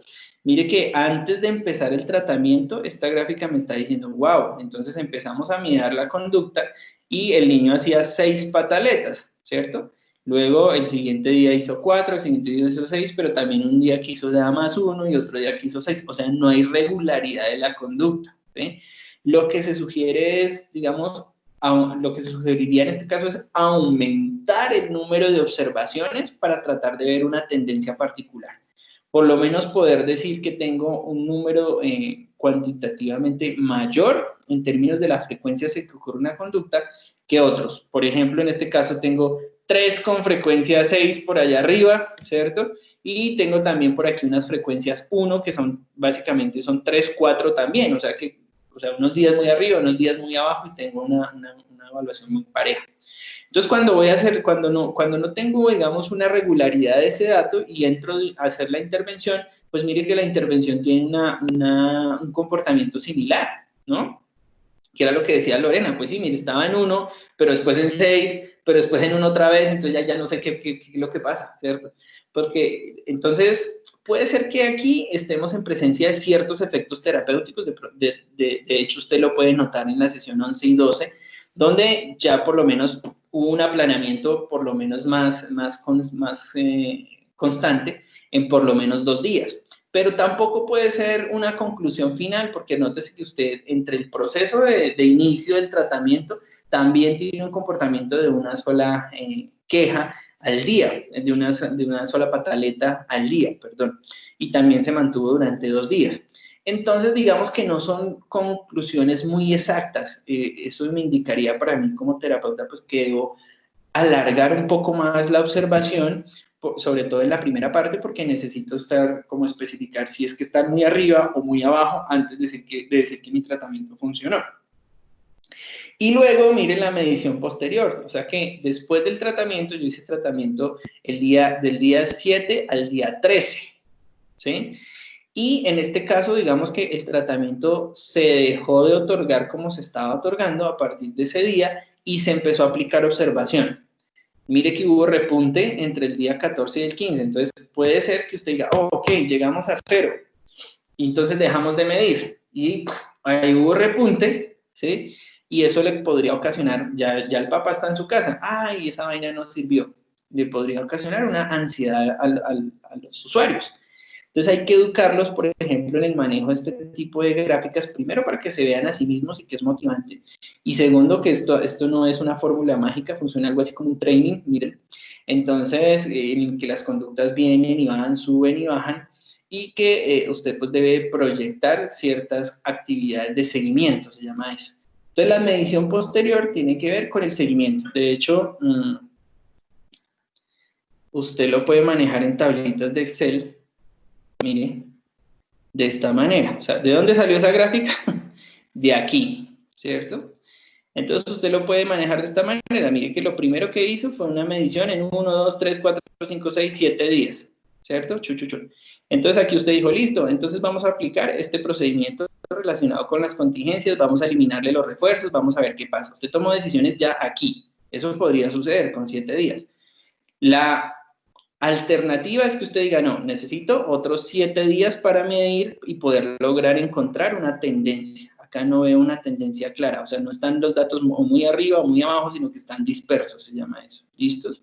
Mire que antes de empezar el tratamiento, esta gráfica me está diciendo, wow, entonces empezamos a mirar la conducta y el niño hacía 6 pataletas, ¿cierto? Luego el siguiente día hizo 4, el siguiente día hizo 6, pero también un día quiso ya más 1 y otro día quiso 6, o sea, no hay regularidad de la conducta, ¿sí? Lo que se sugiere es, digamos, lo que se sugeriría en este caso es aumentar el número de observaciones para tratar de ver una tendencia particular. Por lo menos poder decir que tengo un número cuantitativamente mayor en términos de la frecuencia en que ocurre una conducta que otros. Por ejemplo, en este caso tengo 3 con frecuencia 6 por allá arriba, ¿cierto? Y tengo también por aquí unas frecuencias 1 que son, básicamente son 3, 4 también, o sea que unos días muy arriba, unos días muy abajo y tengo una evaluación muy pareja. Entonces, cuando no tengo, digamos, una regularidad de ese dato y entro a hacer la intervención, pues mire que la intervención tiene un comportamiento similar, ¿no? Que era lo que decía Lorena, pues sí, mire, estaba en 1, pero después en 6, pero después en 1 otra vez, entonces ya no sé qué es lo que pasa, ¿cierto? Porque, entonces, puede ser que aquí estemos en presencia de ciertos efectos terapéuticos, de hecho, usted lo puede notar en la sesión 11 y 12, donde ya por lo menos hubo un aplanamiento por lo menos más constante en por lo menos 2 días. Pero tampoco puede ser una conclusión final, porque nótese que usted, entre el proceso de inicio del tratamiento, también tiene un comportamiento de una sola queja al día, de una sola pataleta al día, perdón, y también se mantuvo durante 2 días. Entonces, digamos que no son conclusiones muy exactas. Eso me indicaría para mí como terapeuta, pues que debo alargar un poco más la observación, sobre todo en la primera parte, porque necesito especificar si es que están muy arriba o muy abajo antes de decir que mi tratamiento funcionó. Y luego miren la medición posterior, o sea que después del tratamiento, yo hice tratamiento del día 7 al día 13, ¿sí? Y en este caso, digamos que el tratamiento se dejó de otorgar como se estaba otorgando a partir de ese día y se empezó a aplicar observación. Mire que hubo repunte entre el día 14 y el 15, entonces puede ser que usted diga, oh, ok, llegamos a 0, y entonces dejamos de medir, y ahí hubo repunte, ¿sí? Y eso le podría ocasionar, ya el papá está en su casa, ay, esa vaina no sirvió, le podría ocasionar una ansiedad a los usuarios. Entonces hay que educarlos, por ejemplo, en el manejo de este tipo de gráficas, primero para que se vean a sí mismos y que es motivante, y segundo que esto no es una fórmula mágica, funciona algo así como un training, miren, entonces en que las conductas vienen y van, suben y bajan, y que usted pues debe proyectar ciertas actividades de seguimiento, se llama eso. Entonces la medición posterior tiene que ver con el seguimiento, de hecho, usted lo puede manejar en tablitas de Excel, mire, de esta manera. O sea, ¿de dónde salió esa gráfica? De aquí, ¿cierto? Entonces usted lo puede manejar de esta manera. Mire que lo primero que hizo fue una medición en 1, 2, 3, 4, 5, 6, 7 días, ¿cierto? Entonces aquí usted dijo, listo, entonces vamos a aplicar este procedimiento relacionado con las contingencias, vamos a eliminarle los refuerzos, vamos a ver qué pasa. Usted tomó decisiones ya aquí. Eso podría suceder con 7 días. La alternativa es que usted diga, no, necesito otros 7 días para medir y poder lograr encontrar una tendencia. Acá no veo una tendencia clara, o sea, no están los datos muy arriba o muy abajo, sino que están dispersos, se llama eso. ¿Listos?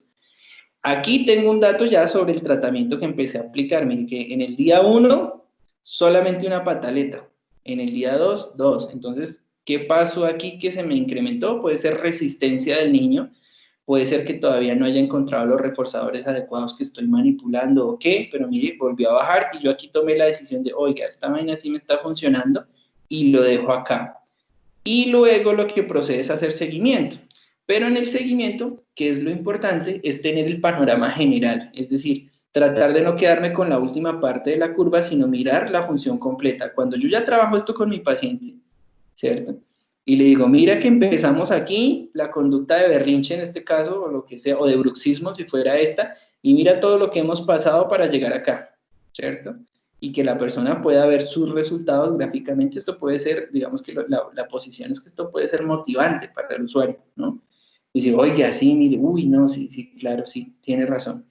Aquí tengo un dato ya sobre el tratamiento que empecé a aplicar. Miren que en el día 1, solamente una pataleta. En el día 2, 2. Entonces, ¿qué pasó aquí que se me incrementó? Puede ser resistencia del niño. Puede ser que todavía no haya encontrado los reforzadores adecuados que estoy manipulando o qué, pero mire, volvió a bajar y yo aquí tomé la decisión de, oiga, esta vaina sí me está funcionando y lo dejo acá. Y luego lo que procede es hacer seguimiento. Pero en el seguimiento, que es lo importante, es tener el panorama general, es decir, tratar de no quedarme con la última parte de la curva, sino mirar la función completa. Cuando yo ya trabajo esto con mi paciente, ¿cierto? Y le digo, mira que empezamos aquí, la conducta de berrinche en este caso, o lo que sea, o de bruxismo si fuera esta, y mira todo lo que hemos pasado para llegar acá, ¿cierto? Y que la persona pueda ver sus resultados gráficamente. Esto puede ser, digamos que la posición es que esto puede ser motivante para el usuario, ¿no? Y decir, oiga, sí, mire, uy, no, sí, sí, claro, sí, tiene razón.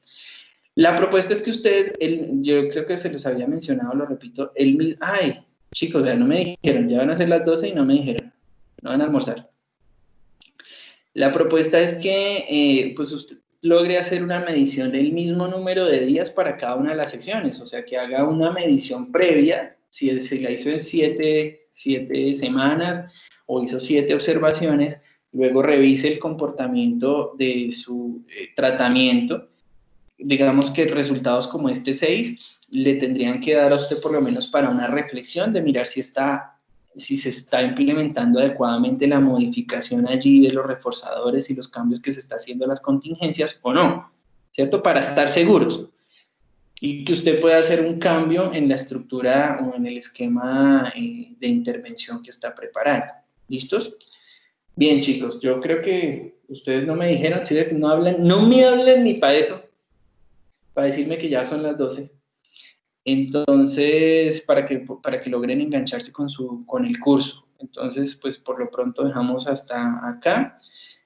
La propuesta es que usted, yo creo que se los había mencionado, lo repito, ay, chicos, ya no me dijeron, ya van a ser las 12 y no me dijeron. No van a almorzar. La propuesta es que pues usted logre hacer una medición del mismo número de días para cada una de las secciones, o sea, que haga una medición previa, si se la hizo en 7 semanas o hizo 7 observaciones, luego revise el comportamiento de su tratamiento. Digamos que resultados como este 6 le tendrían que dar a usted por lo menos para una reflexión de mirar si se está implementando adecuadamente la modificación allí de los reforzadores y los cambios que se está haciendo a las contingencias o no, ¿cierto? Para estar seguros y que usted pueda hacer un cambio en la estructura o en el esquema de intervención que está preparando. ¿Listos? Bien, chicos, yo creo que ustedes no me dijeron, ¿sí? Que no me hablan ni para eso, para decirme que ya son las 12. Entonces, para que logren engancharse con el curso. Entonces, pues por lo pronto dejamos hasta acá.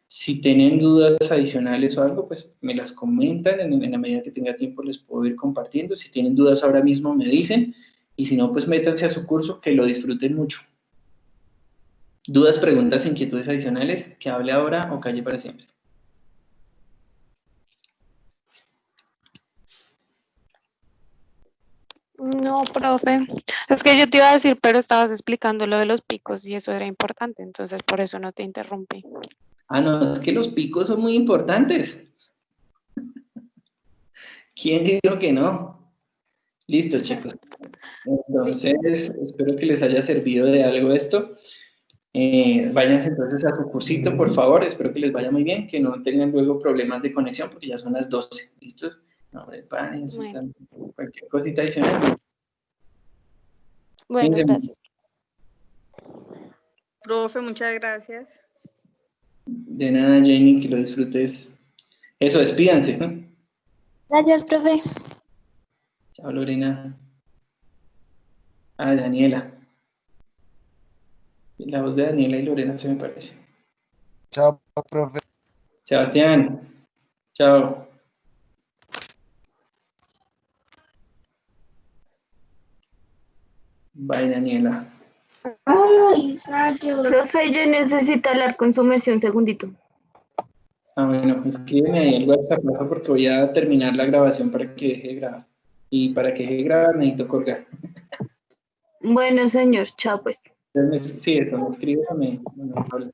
Si tienen dudas adicionales o algo, pues me las comentan. En la medida que tenga tiempo les puedo ir compartiendo. Si tienen dudas ahora mismo me dicen. Y si no, pues métanse a su curso, que lo disfruten mucho. ¿Dudas, preguntas, inquietudes adicionales? ¿Que hable ahora o calle para siempre? No, profe. Es que yo te iba a decir, pero estabas explicando lo de los picos y eso era importante, entonces por eso no te interrumpí. Ah, no, es que los picos son muy importantes. ¿Quién dijo que no? Listo, chicos. Entonces, espero que les haya servido de algo esto. Váyanse entonces a su cursito, por favor. Espero que les vaya muy bien, que no tengan luego problemas de conexión, porque ya son las 12. ¿Listos? No, panes, Bueno. cualquier cosita adicional. Bueno, Fíjense, gracias. Profe, muchas gracias. de nada, Jamie, que lo disfrutes. Eso, despídanse, ¿no? Gracias, profe. Chao, Lorena. Ah, Daniela. La voz de Daniela y Lorena se me parece. Chao, profe. Sebastián. Chao. Bye, Daniela. Ay, profe, yo necesito hablar con su merced un segundito. Ah, bueno, escríbeme ahí el WhatsApp porque voy a terminar la grabación para que deje de grabar. Y para que deje grabar necesito colgar. Bueno, señor, chao pues. Entonces, sí, eso, me escribe o me habla.